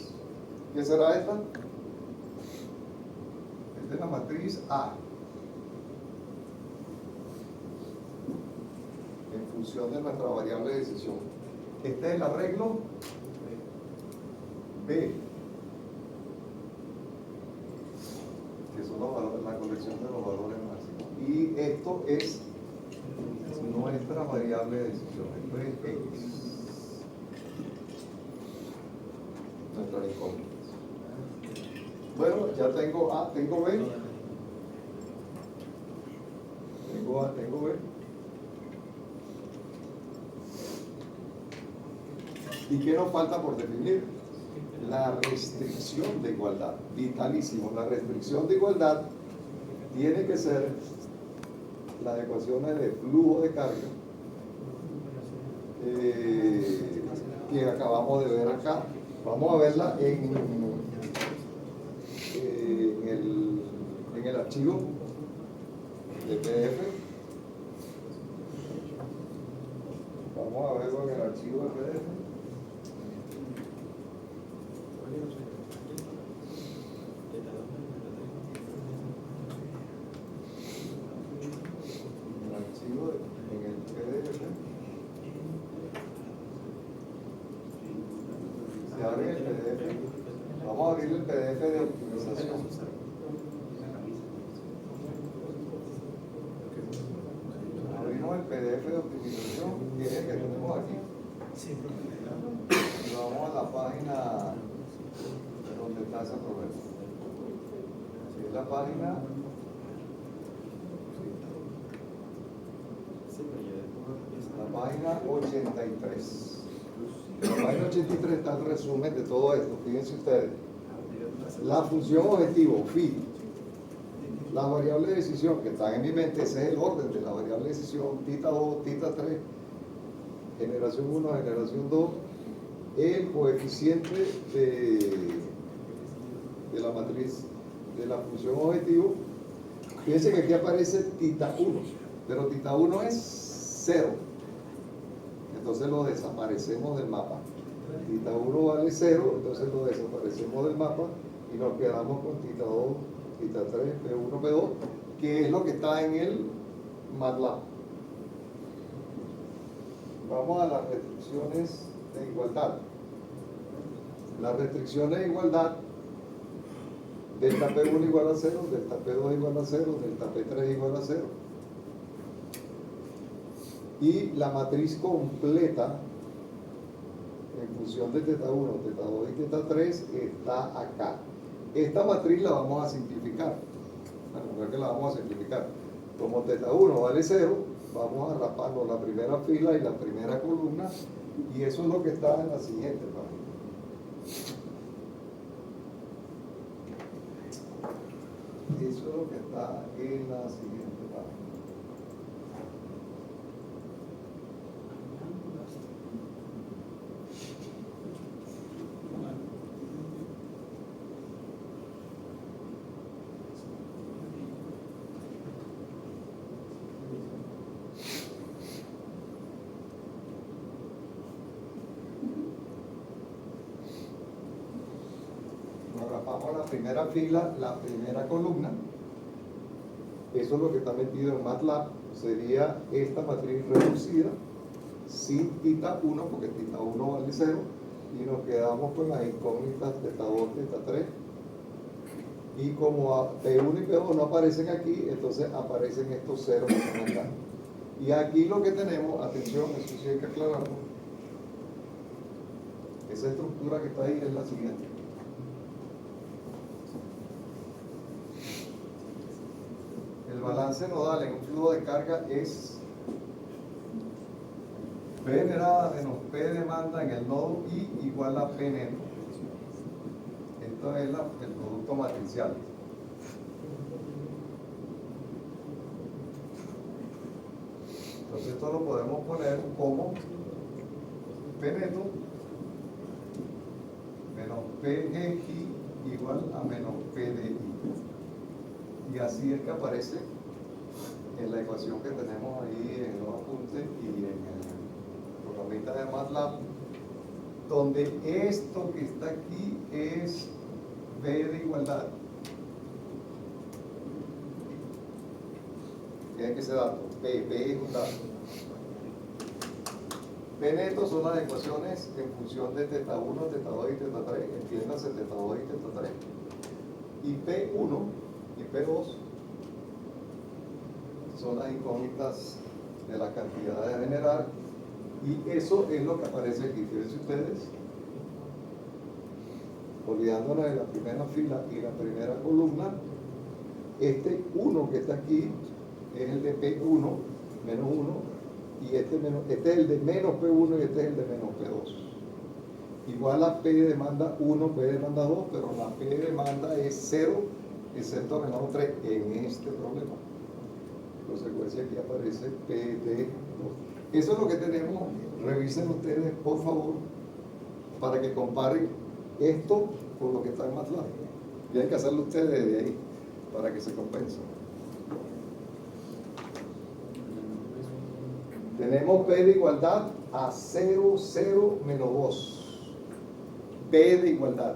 ¿Qué será esta? Esta es la matriz A, en función de nuestra variable de decisión. Este es el arreglo B, selección de los valores máximos. Y esto es nuestra variable de decisión. Esto es X. Nuestras incógnitas. Bueno, ya tengo A, tengo B. Tengo A, tengo B. ¿Y qué nos falta por definir? La restricción de igualdad. Vitalísimo. La restricción de igualdad tiene que ser las ecuaciones de flujo de carga que acabamos de ver acá. Vamos a verla en el archivo de PDF. Vamos a verlo en el archivo de PDF. El archivo en el PDF. Se abre el PDF. Vamos a abrir el PDF de optimización. Abrimos el PDF de optimización, que es el que tenemos aquí. Y vamos a la página donde está ese problema. Es la página. La página 83. La página 83 está el resumen de todo esto. Fíjense ustedes. La función objetivo, phi. Las variables de decisión que están en mi mente, ese es el orden de la variable de decisión, tita 2, tita 3, generación 1, generación 2, el coeficiente de la matriz de la función objetivo. Fíjense que aquí aparece tita 1, pero tita 1 es 0. Entonces lo desaparecemos del mapa. Tita 1 vale 0, entonces lo desaparecemos del mapa y nos quedamos con tita 2, tita 3, P1, P2, que es lo que está en el MATLAB. Vamos a las restricciones de igualdad. Las restricciones de igualdad, delta P1 igual a 0, delta P2 igual a 0, delta P3 igual a 0. Y la matriz completa en función de teta 1, teta 2 y teta 3 está acá. Esta matriz la vamos a simplificar. Bueno, que la vamos a simplificar. Como teta 1 vale 0, vamos a raparnos la primera fila y la primera columna, y eso es lo que está en la siguiente página. Eso es lo que está en la siguiente página. Rapamos la primera fila, la primera columna. Eso es lo que está metido en MATLAB. Sería esta matriz reducida sin tita 1, porque tita 1 vale 0, y nos quedamos con las incógnitas teta 2, teta 3. Y como P1 y P2 no aparecen aquí, entonces aparecen estos ceros que están acá. Y aquí lo que tenemos, atención, eso sí hay que aclararlo. Esa estructura que está ahí es la siguiente. El balance nodal en un flujo de carga es P generada menos P demanda en el nodo I igual a P neto. Esto es el producto matricial. Entonces esto lo podemos poner como P neto menos P GI igual a menos P DI. Y así es que aparece en la ecuación que tenemos ahí en los apuntes y en el programita de MATLAB, donde esto que está aquí es B de igualdad. Tienen que ser datos. B es un dato. P neto son las ecuaciones en función de teta 1, teta 2 y teta 3. Entiéndase teta 2 y teta 3. Y P1 y P2 son las incógnitas de la cantidad a generar, y eso es lo que aparece aquí. Fíjense ustedes, olvidándonos de la primera fila y la primera columna, este 1 que está aquí es el de P1, menos 1, y este es el de menos P1 y este es el de menos P2. Igual a P demanda 1, P demanda 2, pero la P demanda es 0, excepto menos 3 en este problema. Consecuencia, aquí aparece P de 2. Eso es lo que tenemos. Revisen ustedes, por favor, para que comparen esto con lo que está en MATLAB. Tienen que hacerlo ustedes desde ahí, para que se compensen. Tenemos P de igualdad a 0, 0, menos 2. P de igualdad.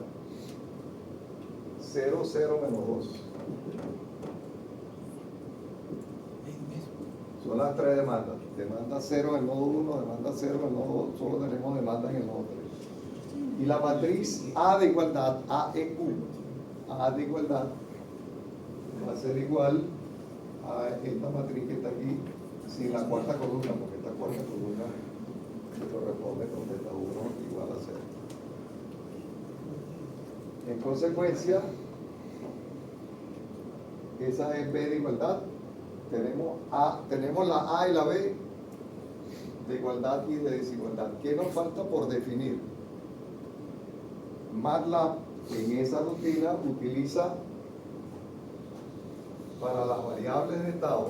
0, 0, menos 2. Son las tres demandas. Demanda 0 en el nodo 1, demanda 0 en el nodo 2, solo tenemos demanda en el nodo 3. Y la matriz A de igualdad, AEQ, A de igualdad, va a ser igual a esta matriz que está aquí, sin la cuarta columna, porque esta cuarta columna se corresponde con delta 1 igual a 0. En consecuencia, esa es B de igualdad. Tenemos la A y la B de igualdad y de desigualdad. ¿Qué nos falta por definir? MATLAB en esa rutina utiliza para las variables de estado,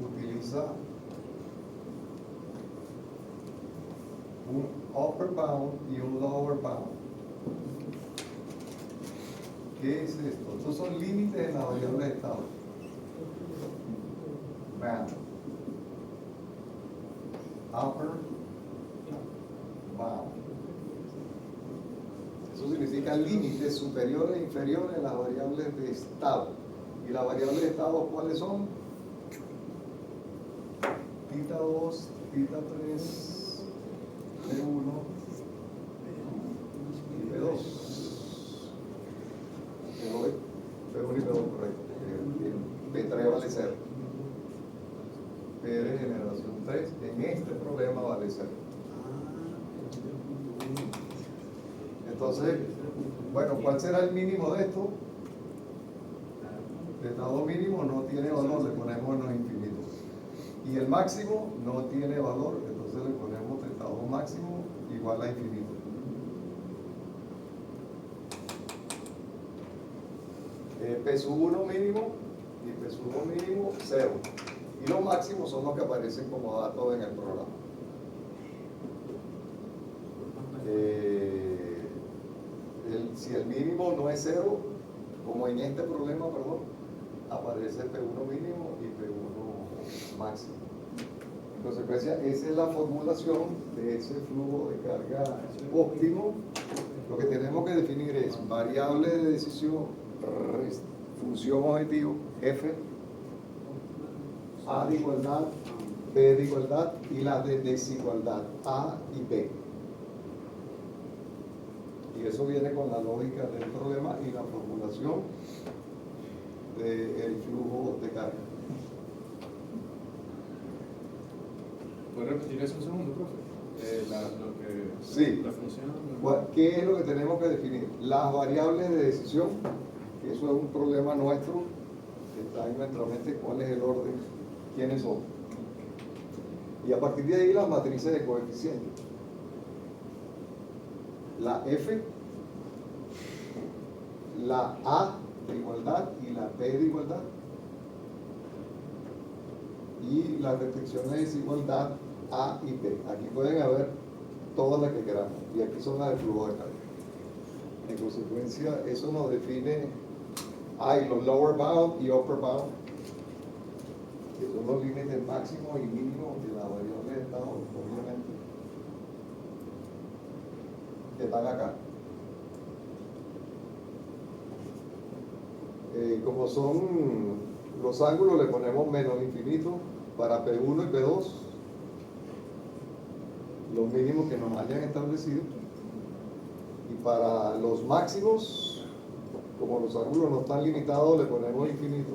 utiliza un upper bound y un lower bound. ¿Qué es esto? Estos son límites en las variables de estado. Bound. Upper bound. Eso significa límites superiores e inferiores en las variables de estado. ¿Y las variables de estado cuáles son? Tita 2, tita 3, P1 y P2. P1 y P2, correcto. P3 vale 0. P de generación 3 en este problema vale 0. Entonces, bueno, ¿cuál será el mínimo de esto? El estado mínimo no tiene valor, le ponemos en los infinitos. Y el máximo no tiene valor, entonces le ponemos el estado máximo igual a infinito. P1 mínimo y P1 mínimo 0. Y los máximos son los que aparecen como datos en el programa. Si el mínimo no es 0, como en este problema, perdón, aparece P1 mínimo y P1 máximo. En consecuencia, esa es la formulación de ese flujo de carga óptimo. Lo que tenemos que definir es variable de decisión, función objetivo, F, A de igualdad, B de igualdad y la de desigualdad, A y B. Y eso viene con la lógica del problema y la formulación del flujo de carga. ¿Puedes repetir eso un segundo, profe? Sí. La función. ¿Qué es lo que tenemos que definir? Las variables de decisión, que eso es un problema nuestro, que está en nuestra mente, cuál es el orden, quiénes son. Y a partir de ahí las matrices de coeficientes. La F, la A de igualdad y la B de igualdad. Y las restricciones de desigualdad A y B. Aquí pueden haber todas las que queramos. Y aquí son las de flujo de carga. En consecuencia, eso nos define, hay los lower bound y upper bound, que son los límites máximos y mínimos de la variable de estado, obviamente, que están acá. Como son los ángulos, le ponemos menos infinito para P1 y P2, los mínimos que nos hayan establecido. Y para los máximos, como los ángulos no están limitados, le ponemos infinito.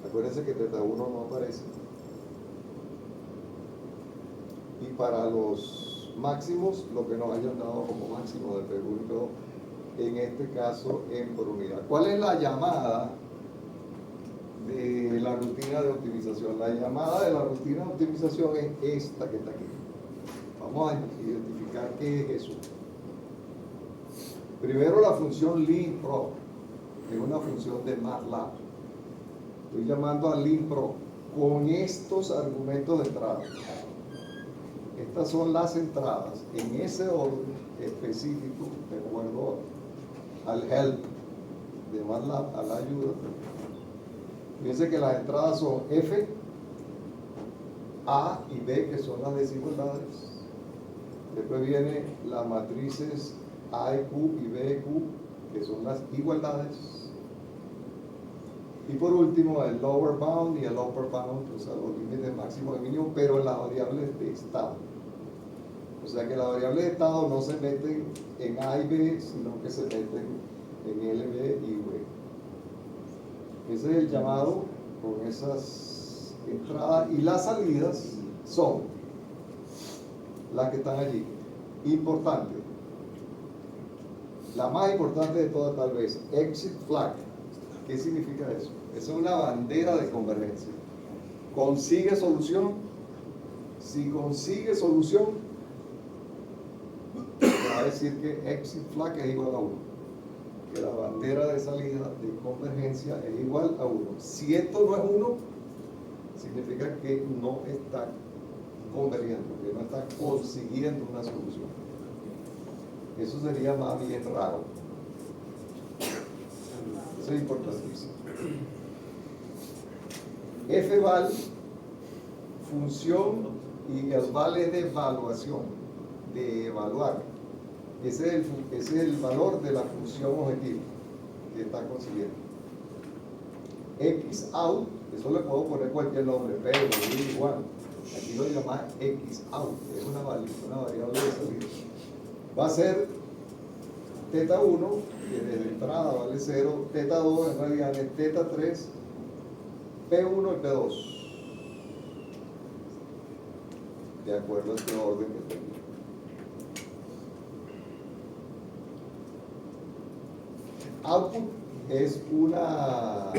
Acuérdense que θ1 no aparece. Y para los máximos, lo que nos hayan dado como máximo de P1 y P2, en este caso en por unidad. ¿Cuál es la llamada de la rutina de optimización? La llamada de la rutina de optimización es esta que está aquí. Vamos a identificar qué es eso. Primero la función linPro, que es una función de MATLAB. Estoy llamando a linPro con estos argumentos de entrada. Estas son las entradas en ese orden específico, de acuerdo al help de MATLAB, a la ayuda. Fíjense que las entradas son F, A y B, que son las desigualdades. Después vienen las matrices A de Q y B de Q, que son las igualdades. Y por último, el lower bound y el upper bound, o sea, los límites máximo y mínimo, pero en las variables de estado. O sea que las variables de estado no se meten en A y B, sino que se meten en L, B y V. Ese es el llamado con esas entradas, y las salidas son las que están allí. Importante. La más importante de todas tal vez, exit flag. ¿Qué significa eso? Esa es una bandera de convergencia. ¿Consigue solución? Si consigue solución, va a decir que exit flag es igual a 1. Que la bandera de salida de convergencia es igual a 1. Si esto no es 1, significa que no está convergiendo, que no está consiguiendo una solución. Eso sería más bien raro. Eso es importantísimo. Fval, función, y el val es de evaluación, de evaluar. Ese es el valor de la función objetivo que está consiguiendo. Xout, eso le puedo poner cualquier nombre, pero igual. Aquí lo llama Xout, es una variable de salida. Va a ser θ1, que desde entrada vale 0, θ2 en realidad es θ3, P1 y P2, de acuerdo a este orden que tengo. Output es unos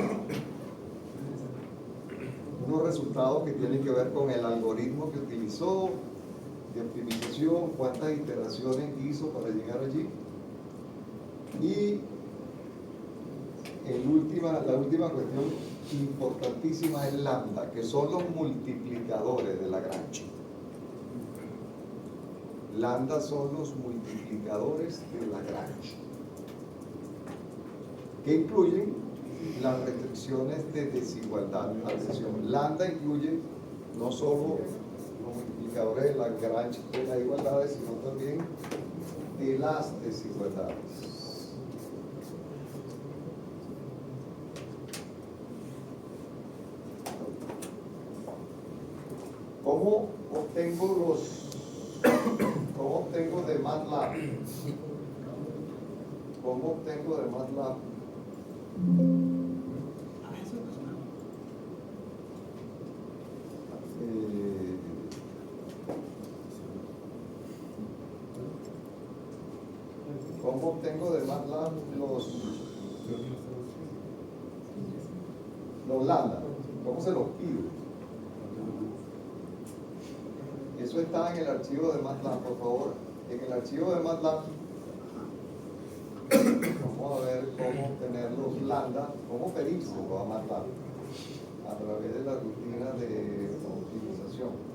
resultados que tienen que ver con el algoritmo que utilizó de optimización, cuántas iteraciones hizo para llegar allí. Y la última cuestión importantísima es lambda, que son los multiplicadores de Lagrange. Lambda son los multiplicadores de Lagrange, que incluyen las restricciones de desigualdad. Atención, lambda incluye no solo los multiplicadores de Lagrange de las igualdades, sino también de las desigualdades. ¿Cómo obtengo de MATLAB? ¿Cómo obtengo de MATLAB? ¿Cómo obtengo de MATLAB los lambda? ¿Cómo se los pido? Eso está en el archivo de MATLAB, por favor. En el archivo de MATLAB vamos a ver cómo obtener los lambda, cómo pedírselo a MATLAB a través de la rutina de optimización.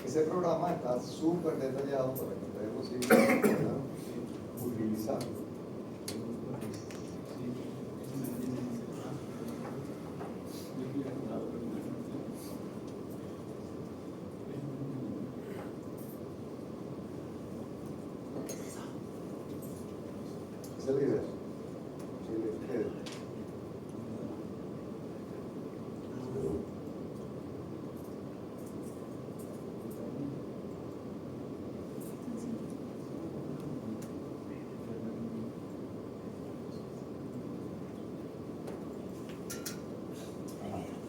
Ese programa está súper detallado para que ustedes lo sigan utilizando. Esa es la idea. Que les quede.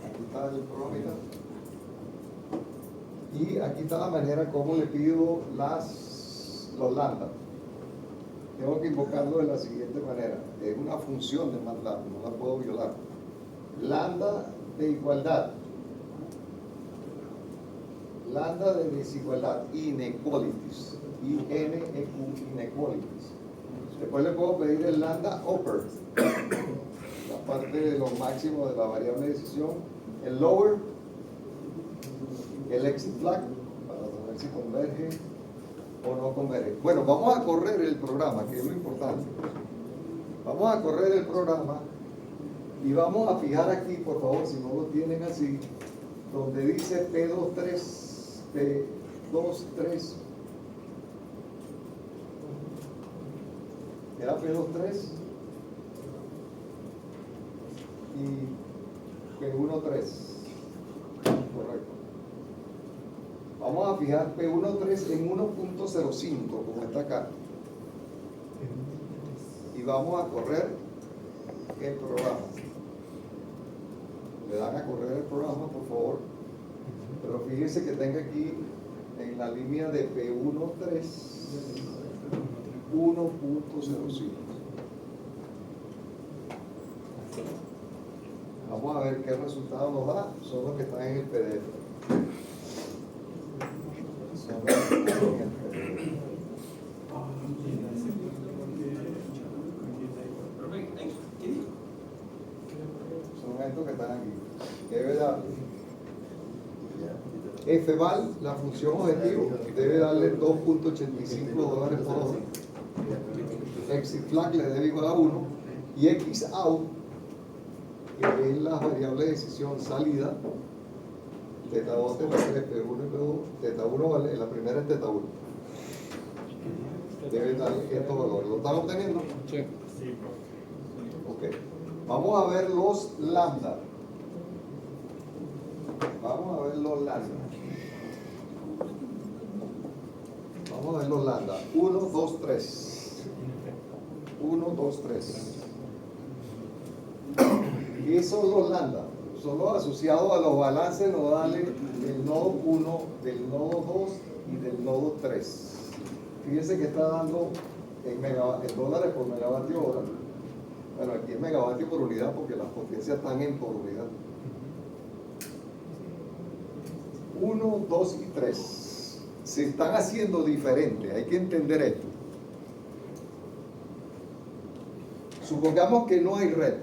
Aquí está el programita. Y aquí está la manera como le pido los lambda. Tengo que invocarlo de la siguiente manera. Es una función de MATLAB, no la puedo violar. Lambda de igualdad. Lambda de desigualdad. Inequalities. INEQ, inequalities. Después le puedo pedir el lambda upper. La parte de los máximos de la variable de decisión. El lower. El exit flag. Para saber si converge o no converge. Bueno, vamos a correr el programa, que es lo importante. Vamos a correr el programa y vamos a fijar aquí, por favor, si no lo tienen así, donde dice P23, P23. Era P23 y P13. Correcto. Vamos a fijar P13 en 1.05, como está acá. Y vamos a correr el programa. Le dan a correr el programa, por favor. Pero fíjense que tenga aquí en la línea de P13 1.05. Vamos a ver qué resultado nos da. Son los que están en el PDF. Son estos que están aquí. Debe darle Fval, la función objetivo, debe darle $2.85 por hora. Exit flag le debe igual a 1 y xout, que es la variable de decisión salida, teta 2, teta 3, P1 y P2, teta 1 vale, la primera es teta 1. Debe darle estos valores. ¿Lo están obteniendo? Sí. Ok. Vamos a ver los lambda. Vamos a ver los lambda. Vamos a ver los lambda. 1, 2, 3. 1, 2, 3. ¿Qué son los lambda? Son los asociados a los balances nodales del nodo 1, del nodo 2 y del nodo 3. Fíjense que está dando en dólares por megavatio hora. Bueno, aquí es megavatio por unidad porque las potencias están en por unidad. 1, 2 y 3. Se están haciendo diferentes, hay que entender esto. Supongamos que no hay red.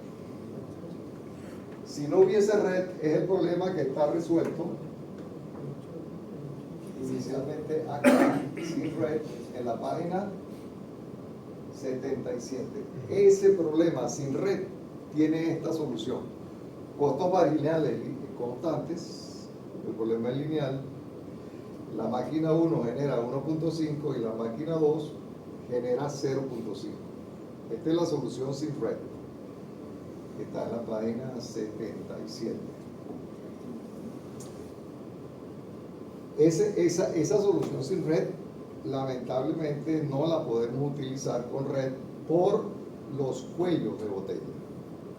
Si no hubiese red, es el problema que está resuelto inicialmente acá, sin red, en la página 77. Ese problema sin red tiene esta solución. Costos marginales constantes, el problema es lineal. La máquina 1 genera 1.5 y la máquina 2 genera 0.5. Esta es la solución sin red. Está en la página 77. Esa solución sin red, lamentablemente no la podemos utilizar con red por los cuellos de botella,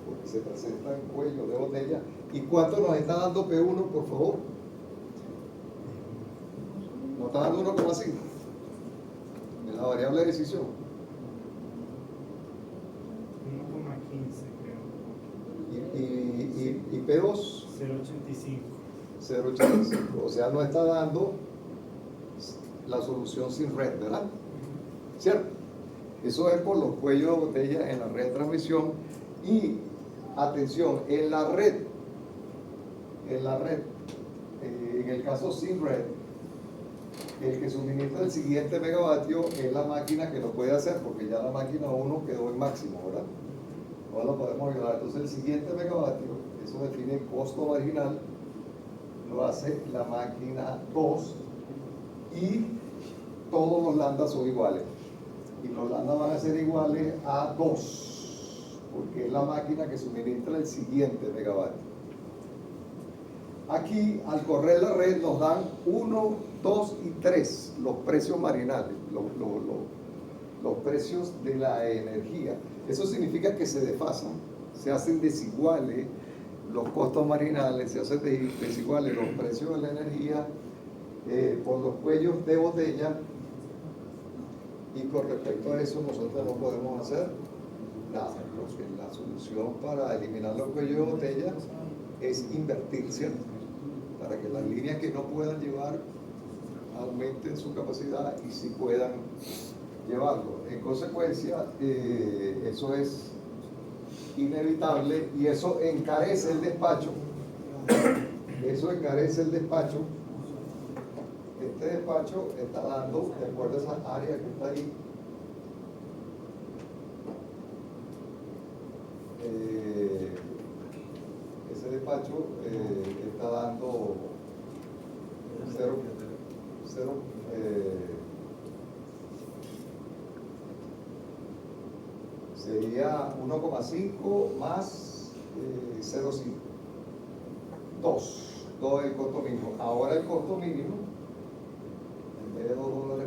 porque se presentan cuellos de botella. ¿Y cuánto nos está dando P1, por favor? Nos está dando 1,5 en la variable de decisión. 1,15 creo. Y P2 0,85. 0.85, o sea, no está dando la solución sin red, ¿verdad? ¿Cierto? Eso es por los cuellos de botella en la red de transmisión. Y atención, en la red, en el caso sin red, el que suministra el siguiente megavatio es la máquina que lo puede hacer, porque ya la máquina 1 quedó en máximo, ¿verdad? No lo podemos violar. Entonces el siguiente megavatio, eso define el costo marginal, lo hace la máquina 2 y todos los lambdas son iguales. y los lambda van a ser iguales a 2, porque es la máquina que suministra el siguiente megavatio. Aquí, al correr la red, nos dan 1, 2 y 3 los precios marginales, los precios de la energía. Eso significa que se desfasan, se hacen desiguales los costos marginales, se hacen desiguales los precios de la energía por los cuellos de botella, y con respecto a eso nosotros no podemos hacer nada, porque la solución para eliminar los cuellos de botella es invertir, ¿cierto? Para que las líneas que no puedan llevar aumenten su capacidad y sí puedan llevarlo. En consecuencia, eso es inevitable y eso encarece el despacho. Eso encarece el despacho. Este despacho está dando, de acuerdo a esa área que está ahí, ese despacho está dando 0, sería 1,5 más 0,5, 2 es el costo mínimo. Ahora el costo mínimo, en vez de $2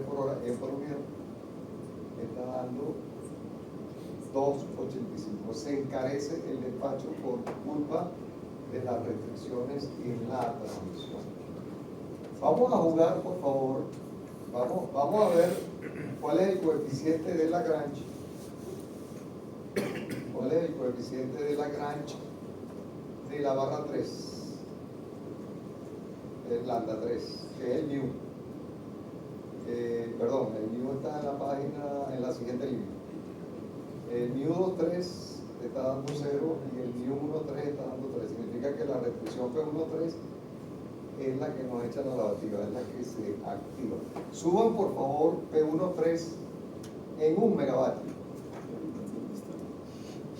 por hora, en por unidad, está dando 2,85. Se encarece el despacho por culpa de las restricciones en la transmisión. Vamos a jugar, por favor. Vamos a ver cuál es el coeficiente de Lagrange. ¿Cuál es el coeficiente de Lagrange de la barra 3? El lambda 3, que es el mu. Perdón, el mu está en la página, en la siguiente línea. El mu 2,3 está dando 0 y el mu 1,3 está dando 3. Significa que la restricción P1,3 es la que nos echa la lavativa, es la que se activa. Suban por favor P1,3 en 1 megavatio.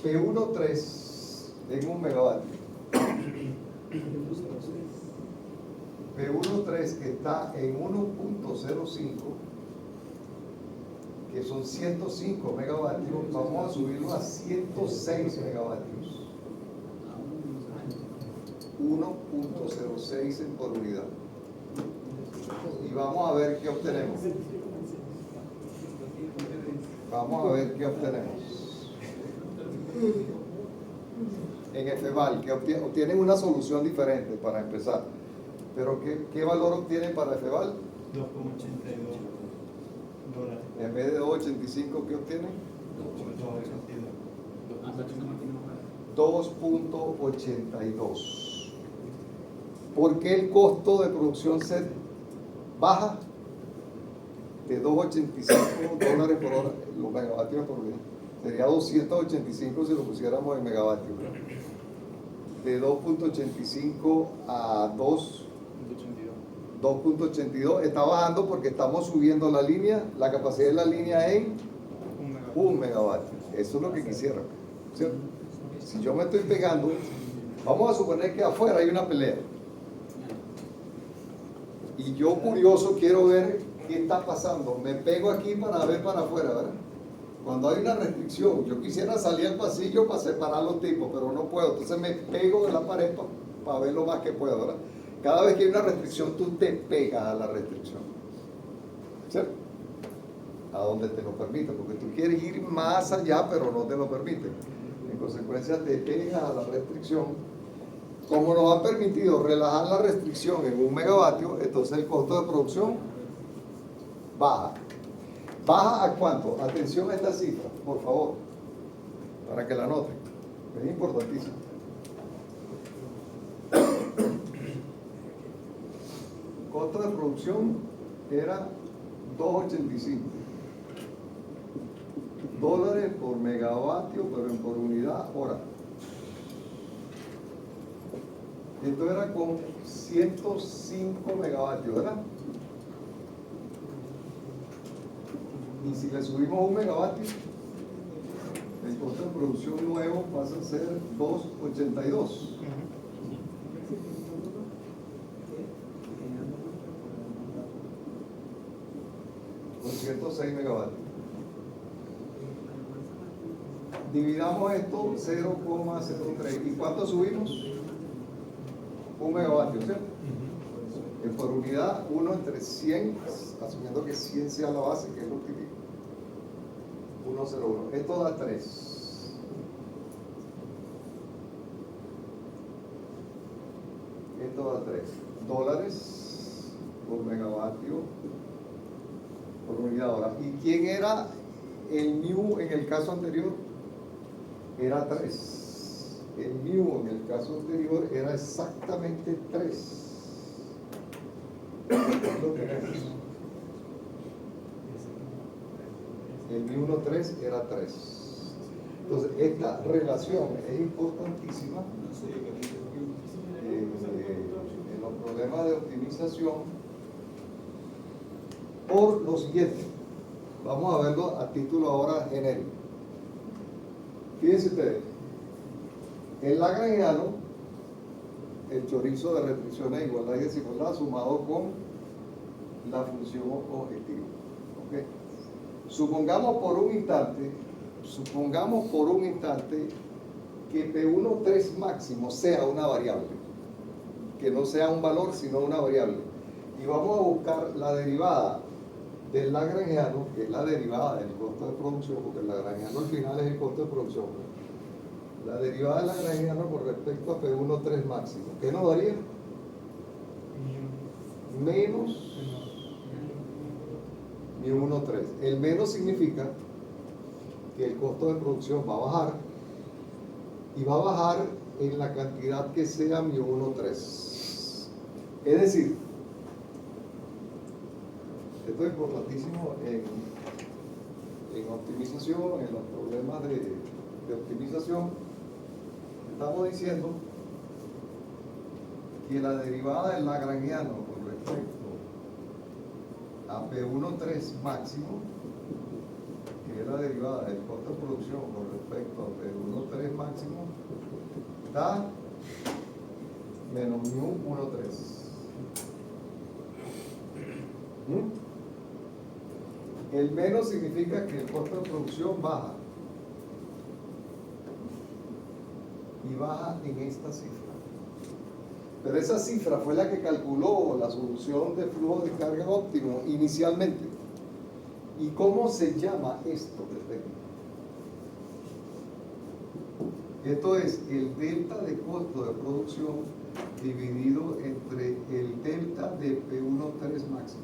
P1,3 en 1 megavatio. P1,3 que está en 1,05, que son 105 megavatios, vamos a subirlo a 106 megavatios. 1,06 en por unidad. Y vamos a ver qué obtenemos. Vamos a ver qué obtenemos. En FEVAL, que obtienen una solución diferente para empezar. Pero ¿qué valor obtienen para FEVAL? $2,82. En vez de 2,85, ¿qué obtienen? 2,82. ¿Por qué el costo de producción se baja de $2,85 por hora, los megavatios por unidad? Sería 285 si lo pusiéramos en megavatios. De 2,85 a 2,82 está bajando porque estamos subiendo la línea, la capacidad de la línea en 1 megavatio. Eso es lo que quisiera, ¿cierto? Si yo me estoy pegando, vamos a suponer que afuera hay una pelea y yo curioso quiero ver qué está pasando, me pego aquí para ver para afuera, ¿verdad? Cuando hay una restricción, yo quisiera salir al pasillo para separar los tipos, pero no puedo, entonces me pego de la pared para ver lo más que puedo, ¿verdad? Cada vez que hay una restricción, tú te pegas a la restricción, ¿cierto? A donde te lo permite, porque tú quieres ir más allá, pero no te lo permite. En consecuencia, te pegas a la restricción. Como nos ha permitido relajar la restricción en 1 megavatio, entonces el costo de producción baja. ¿Baja a cuánto? Atención a esta cifra, por favor, para que la noten. Es importantísimo. Costo de producción era $2,85 por megavatio, pero por unidad hora. Esto era con 105 megavatios, ¿verdad? Y si le subimos 1 megavatio, el costo de producción nuevo pasa a ser $2,82. Con 106 megavatios. Dividamos esto 0,03. ¿Y cuánto subimos? 1 megavatio, ¿cierto? Por unidad, 1 entre 100, asumiendo que 100 sea la base, que es lo típico. 1,01. Esto da 3. Esto da 3 dólares por megavatio por unidad hora. ¿Y quién era el mu en el caso anterior? Era 3. El mu en el caso anterior era exactamente 3. El mu 1,3 era 3. Entonces, esta relación es importantísima en los problemas de optimización por lo siguiente. Vamos a verlo a título ahora genérico. Fíjense ustedes, el lagrangiano, el chorizo de restricciones de igualdad y desigualdad sumado con la función objetiva. ¿Okay? Supongamos por un instante que P13 máximo sea una variable, que no sea un valor sino una variable, y vamos a buscar la derivada del lagrangiano, que es la derivada del costo de producción, porque el lagrangiano al final es el costo de producción, ¿no? La derivada del lagrangiano con respecto a P13 máximo, ¿qué nos daría? Menos mu 1,3. El menos significa que el costo de producción va a bajar, y va a bajar en la cantidad que sea mu 1,3. Es decir, esto es importantísimo en optimización, en los problemas de optimización. Estamos diciendo que la derivada del lagrangiano con respecto a P13 máximo, que es la derivada del costo de producción con respecto a P13 máximo, da menos mu 1,3. El menos significa que el costo de producción baja, y baja en esta cifra. Pero esa cifra fue la que calculó la solución de flujo de carga óptimo inicialmente. ¿Y cómo se llama esto? Esto es el delta de costo de producción dividido entre el delta de P13 máximo.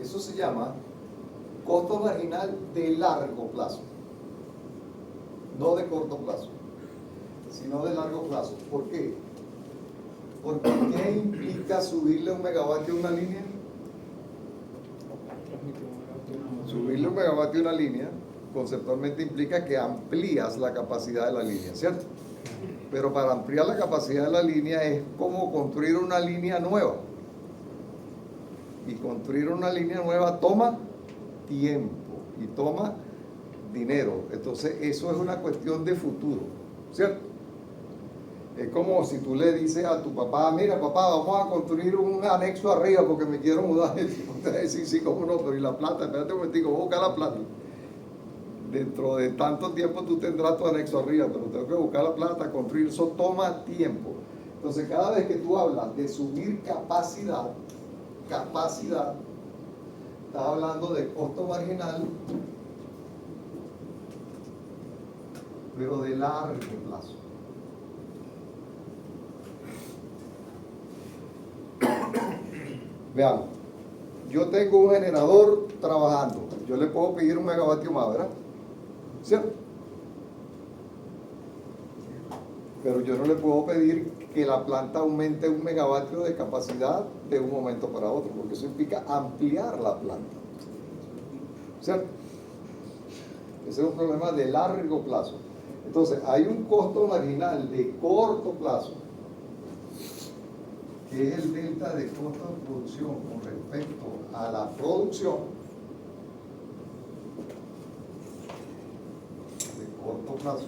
Eso se llama costo marginal de largo plazo, no de corto plazo, sino de largo plazo. ¿Por qué? Porque ¿qué implica subirle 1 megavatio a una línea? Subirle 1 megavatio a una línea conceptualmente implica que amplías la capacidad de la línea, ¿cierto? Pero para ampliar la capacidad de la línea es como construir una línea nueva. Y construir una línea nueva toma tiempo y toma dinero. Entonces eso es una cuestión de futuro, ¿cierto? Es como si tú le dices a tu papá: mira papá, vamos a construir un anexo arriba porque me quiero mudar. Y te va a decir: sí, cómo no, pero ¿y la plata? Espérate un momentico, voy a buscar la plata. Dentro de tanto tiempo tú tendrás tu anexo arriba, pero tengo que buscar la plata, construir. Eso toma tiempo. Entonces cada vez que tú hablas de subir capacidad, estás hablando de costo marginal, pero de largo plazo. Veamos, yo tengo un generador trabajando, yo le puedo pedir 1 megavatio más, ¿verdad? ¿Cierto? Pero yo no le puedo pedir que la planta aumente 1 megavatio de capacidad de un momento para otro, porque eso implica ampliar la planta, ¿cierto? Ese es un problema de largo plazo. Entonces, hay un costo marginal de corto plazo, que es el delta de costo de producción con respecto a la producción de corto plazo.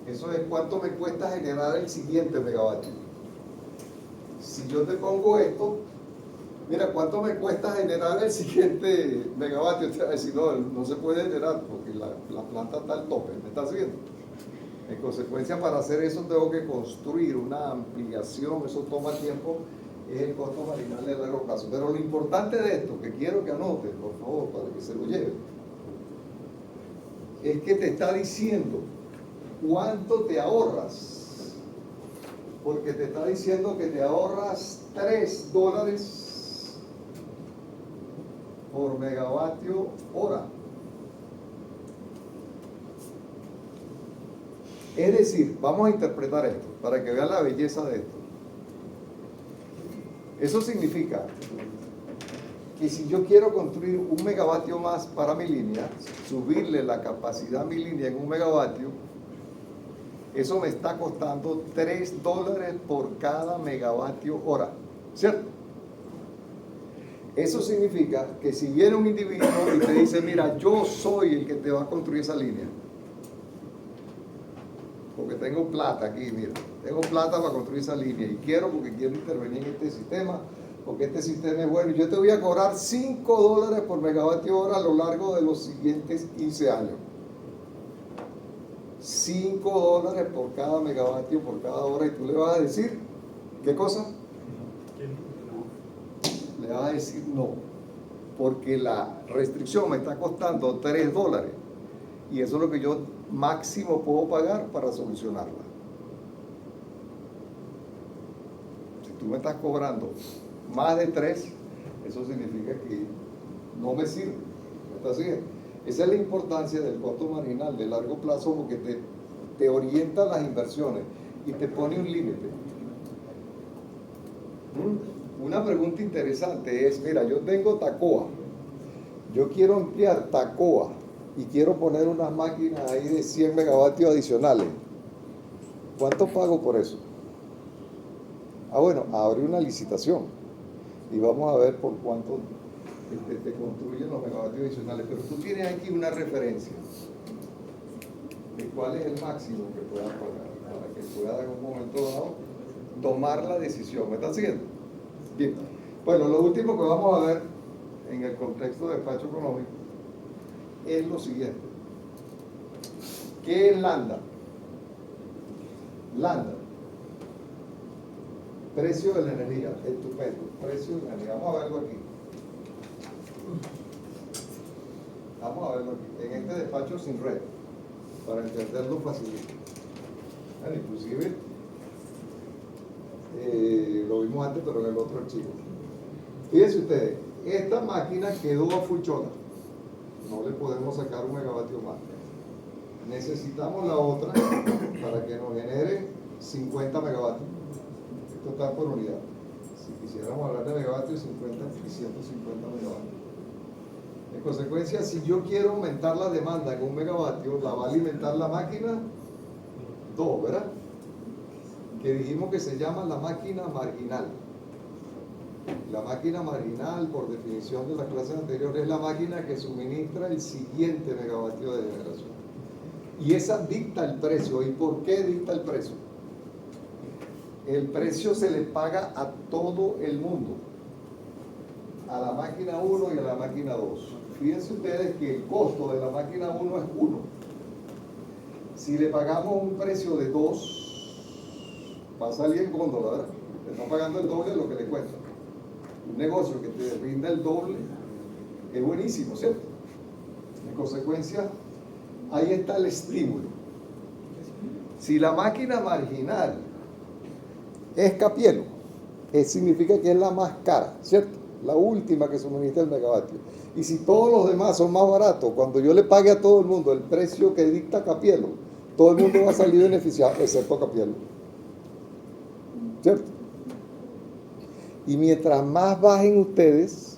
Eso es cuánto me cuesta generar el siguiente megavatio. Si yo te pongo esto, Mira, ¿cuánto me cuesta generar el siguiente megavatio? Usted va a decir, no, no se puede generar porque la planta está al tope, ¿me está siguiendo? En consecuencia, para hacer eso tengo que construir una ampliación, eso toma tiempo, es el costo marginal de largo plazo. Pero lo importante de esto, que quiero que anoten, por favor, para que se lo lleven, es que te está diciendo cuánto te ahorras. Porque te está diciendo que te ahorras $3 por megavatio hora. Es decir, vamos a interpretar esto para que vean la belleza de esto. Eso significa que si yo quiero construir 1 megavatio más para mi línea, subirle la capacidad a mi línea en 1 megavatio, eso me está costando $3 por cada megavatio hora, ¿cierto? Eso significa que si viene un individuo y te dice, mira, yo soy el que te va a construir esa línea, porque tengo plata aquí, mira, tengo plata para construir esa línea y porque quiero intervenir en este sistema, porque este sistema es bueno, y yo te voy a cobrar $5 por megavatio hora a lo largo de los siguientes 15 años. $5 por cada megavatio, por cada hora, y tú le vas a decir, ¿qué cosa? Le vas a decir no, porque la restricción me está costando $3, y eso es lo que yo máximo puedo pagar para solucionarla. Si tú me estás cobrando más de 3, eso significa que no me sirve. ¿Me estás siguiendo? Esa es la importancia del costo marginal de largo plazo, porque te orienta las inversiones y te pone un límite. Una pregunta interesante es, mira, yo tengo Tacoa, yo quiero ampliar Tacoa y quiero poner unas máquinas ahí de 100 megavatios adicionales. ¿Cuánto pago por eso? Bueno, abre una licitación y vamos a ver por cuánto te construyen los megavatios adicionales, pero tú tienes aquí una referencia de cuál es el máximo que puedas pagar para que puedas en un momento dado tomar la decisión. ¿Me están siguiendo? Bien. Bueno, lo último que vamos a ver en el contexto de despacho económico es lo siguiente. ¿Qué es Lambda? Lambda, precio de la energía, estupendo, precio de la energía. Vamos a verlo aquí. Vamos a verlo aquí, en este despacho sin red, para entenderlo fácilmente. Bueno, inclusive, lo vimos antes, pero en el otro archivo. Fíjense ustedes, esta máquina quedó a fullchona, no le podemos sacar 1 megavatio más. Necesitamos la otra para que nos genere 50 megavatios. Esto está por unidad. Si quisiéramos hablar de megavatios, 50 y 150 megavatios. En consecuencia, si yo quiero aumentar la demanda en 1 megavatio, la va a alimentar la máquina 2, ¿verdad? Que dijimos que se llama la máquina marginal. La máquina marginal, por definición de las clases anteriores, es la máquina que suministra el siguiente megavatio de generación. Y esa dicta el precio. ¿Y por qué dicta el precio? El precio se le paga a todo el mundo, a la máquina 1 y a la máquina 2. Fíjense ustedes que el costo de la máquina 1 es 1. Si le pagamos un precio de 2, va a salir en góndola, ¿verdad? Le está pagando el doble de lo que le cuesta. Un negocio que te rinda el doble es buenísimo, ¿cierto? En consecuencia, ahí está el estímulo. Si la máquina marginal es Capielo, significa que es la más cara, ¿cierto? La última que suministra el megavatio. Y si todos los demás son más baratos, cuando yo le pague a todo el mundo el precio que dicta Capielo, todo el mundo va a salir beneficiado, excepto Capielo, ¿cierto? Y mientras más bajen ustedes,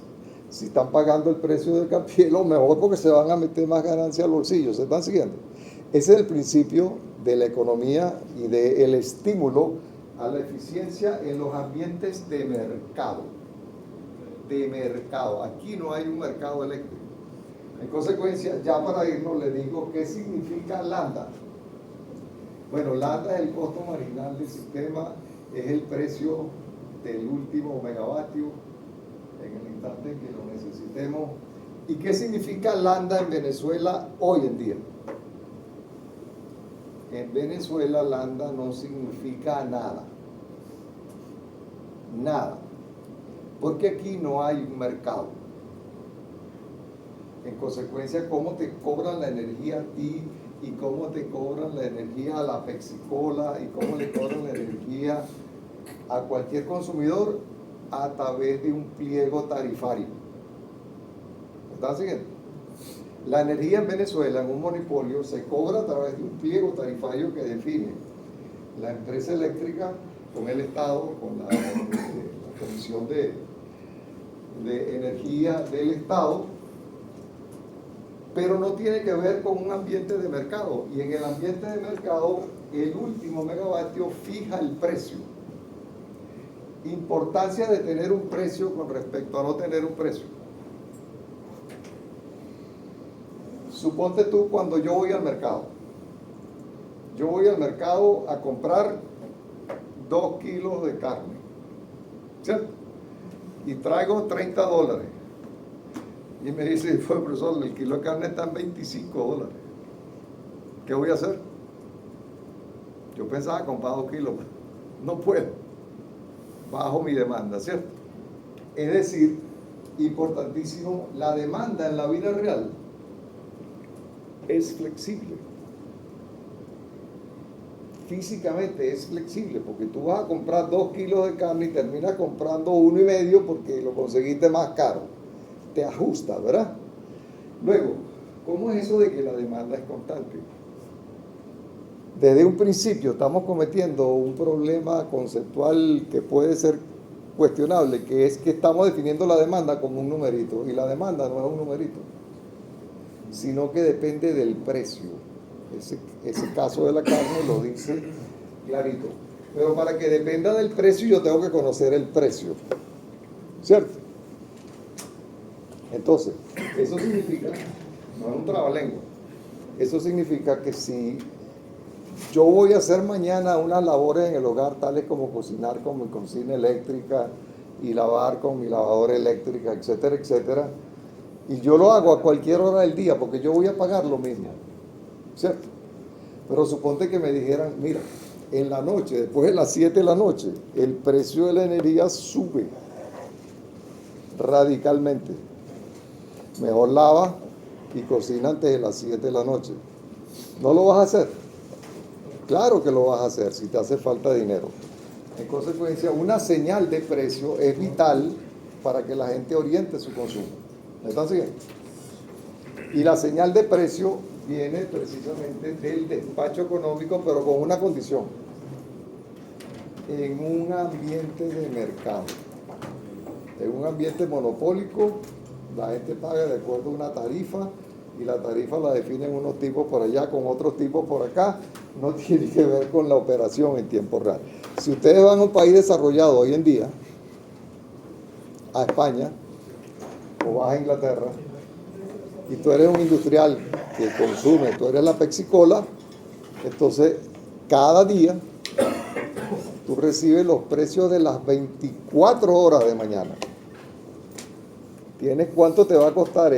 si están pagando el precio de Capielo, mejor, porque se van a meter más ganancia al bolsillo. ¿Se están siguiendo? Ese es el principio de la economía y del estímulo a la eficiencia en los ambientes de mercado. De mercado. Aquí no hay un mercado eléctrico. En consecuencia, ya para irnos, le digo qué significa lambda. Bueno, lambda es el costo marginal del sistema, es el precio del último megavatio en el instante en que lo necesitemos. ¿Y qué significa lambda en Venezuela hoy en día? En Venezuela lambda no significa nada. Nada. Porque aquí no hay un mercado. En consecuencia, cómo te cobran la energía a ti y cómo te cobran la energía a la Pepsi-Cola y cómo le cobran la energía a cualquier consumidor a través de un pliego tarifario. ¿Me están siguiendo? La energía en Venezuela, en un monopolio, se cobra a través de un pliego tarifario que define la empresa eléctrica con el Estado, con la Comisión de Energía del Estado, pero no tiene que ver con un ambiente de mercado. Y en el ambiente de mercado, el último megavatio fija el precio. Importancia de tener un precio con respecto a no tener un precio. Suponte tú cuando yo voy al mercado. Yo voy al mercado a comprar 2 kilos de carne, ¿cierto? Y traigo $30. Y me dice, profesor, el kilo de carne está en $25. ¿Qué voy a hacer? Yo pensaba comprar 2 kilos, no puedo. Bajo mi demanda, ¿cierto? Es decir, importantísimo, la demanda en la vida real es flexible. Físicamente es flexible, porque tú vas a comprar 2 kilos de carne y terminas comprando 1,5 porque lo conseguiste más caro. Te ajusta, ¿verdad? Luego, ¿cómo es eso de que la demanda es constante? Desde un principio estamos cometiendo un problema conceptual que puede ser cuestionable, que es que estamos definiendo la demanda como un numerito, y la demanda no es un numerito, sino que depende del precio. Ese caso de la carne lo dice clarito. Pero para que dependa del precio yo tengo que conocer el precio, ¿cierto? Entonces, eso significa, no es un trabalengua, eso significa que si yo voy a hacer mañana unas labores en el hogar, tales como cocinar con mi cocina eléctrica y lavar con mi lavadora eléctrica, etcétera, etcétera, y yo lo hago a cualquier hora del día porque yo voy a pagar lo mismo, ¿cierto? Pero suponte que me dijeran, mira, en la noche, después de las 7 de la noche, el precio de la energía sube radicalmente. Mejor lava y cocina antes de las 7 de la noche. ¿No lo vas a hacer? Claro que lo vas a hacer si te hace falta dinero. En consecuencia, una señal de precio es vital para que la gente oriente su consumo. ¿Me están siguiendo? Y la señal de precio viene precisamente del despacho económico, pero con una condición: en un ambiente de mercado. En un ambiente monopólico, la gente paga de acuerdo a una tarifa, y la tarifa la definen unos tipos por allá con otros tipos por acá. No tiene que ver con la operación en tiempo real. Si ustedes van a un país desarrollado hoy en día, a España, o vas a Inglaterra, y tú eres un industrial que consume, tú eres la Pepsi-Cola, entonces cada día tú recibes los precios de las 24 horas de mañana. Tienes cuánto te va a costar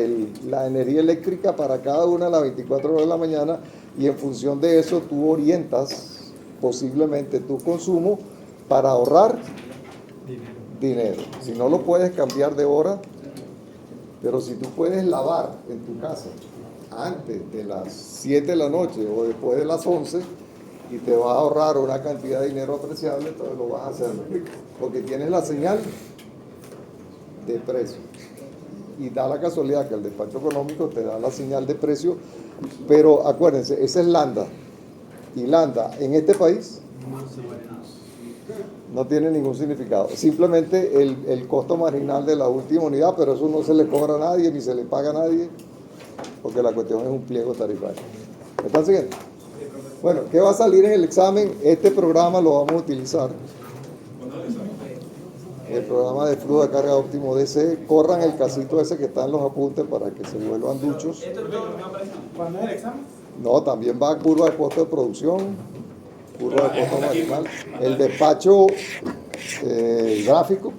la energía eléctrica para cada una de las 24 horas de la mañana, y en función de eso tú orientas posiblemente tu consumo para ahorrar dinero. Si no lo puedes cambiar de hora, pero si tú puedes lavar en tu casa antes de las 7 de la noche o después de las 11 y te vas a ahorrar una cantidad de dinero apreciable, entonces lo vas a hacer, porque tienes la señal de precio. Y da la casualidad que el despacho económico te da la señal de precio, pero acuérdense, esa es lambda. Y lambda en este país no tiene ningún significado. Simplemente el costo marginal de la última unidad, pero eso no se le cobra a nadie ni se le paga a nadie, porque la cuestión es un pliego tarifario. ¿Me están siguiendo? Bueno, ¿qué va a salir en el examen? Este programa lo vamos a utilizar. El programa de flujo de carga óptimo DC. Corran el casito ese que está en los apuntes para que se vuelvan duchos. ¿Cuándo es el examen? No, también va a curva de costo de producción, curva de costo marginal, el despacho gráfico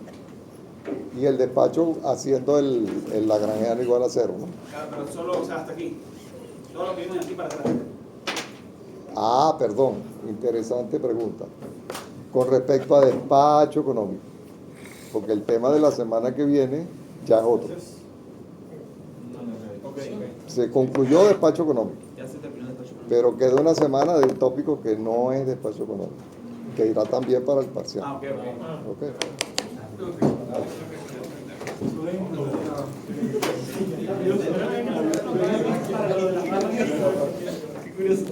y el despacho haciendo el lagrangiano igual a 0, ¿no? Claro, pero solo, o sea, hasta aquí. Todo lo que viene de aquí para atrás. Ah, perdón, interesante pregunta. Con respecto a despacho económico, porque el tema de la semana que viene ya es otro. Ok. Se concluyó despacho económico, Ya se terminó el despacho. pero queda una semana de un tópico que no es despacho económico, que irá también para el parcial. Ah, ok, ok. ¿Ok? Qué curioso.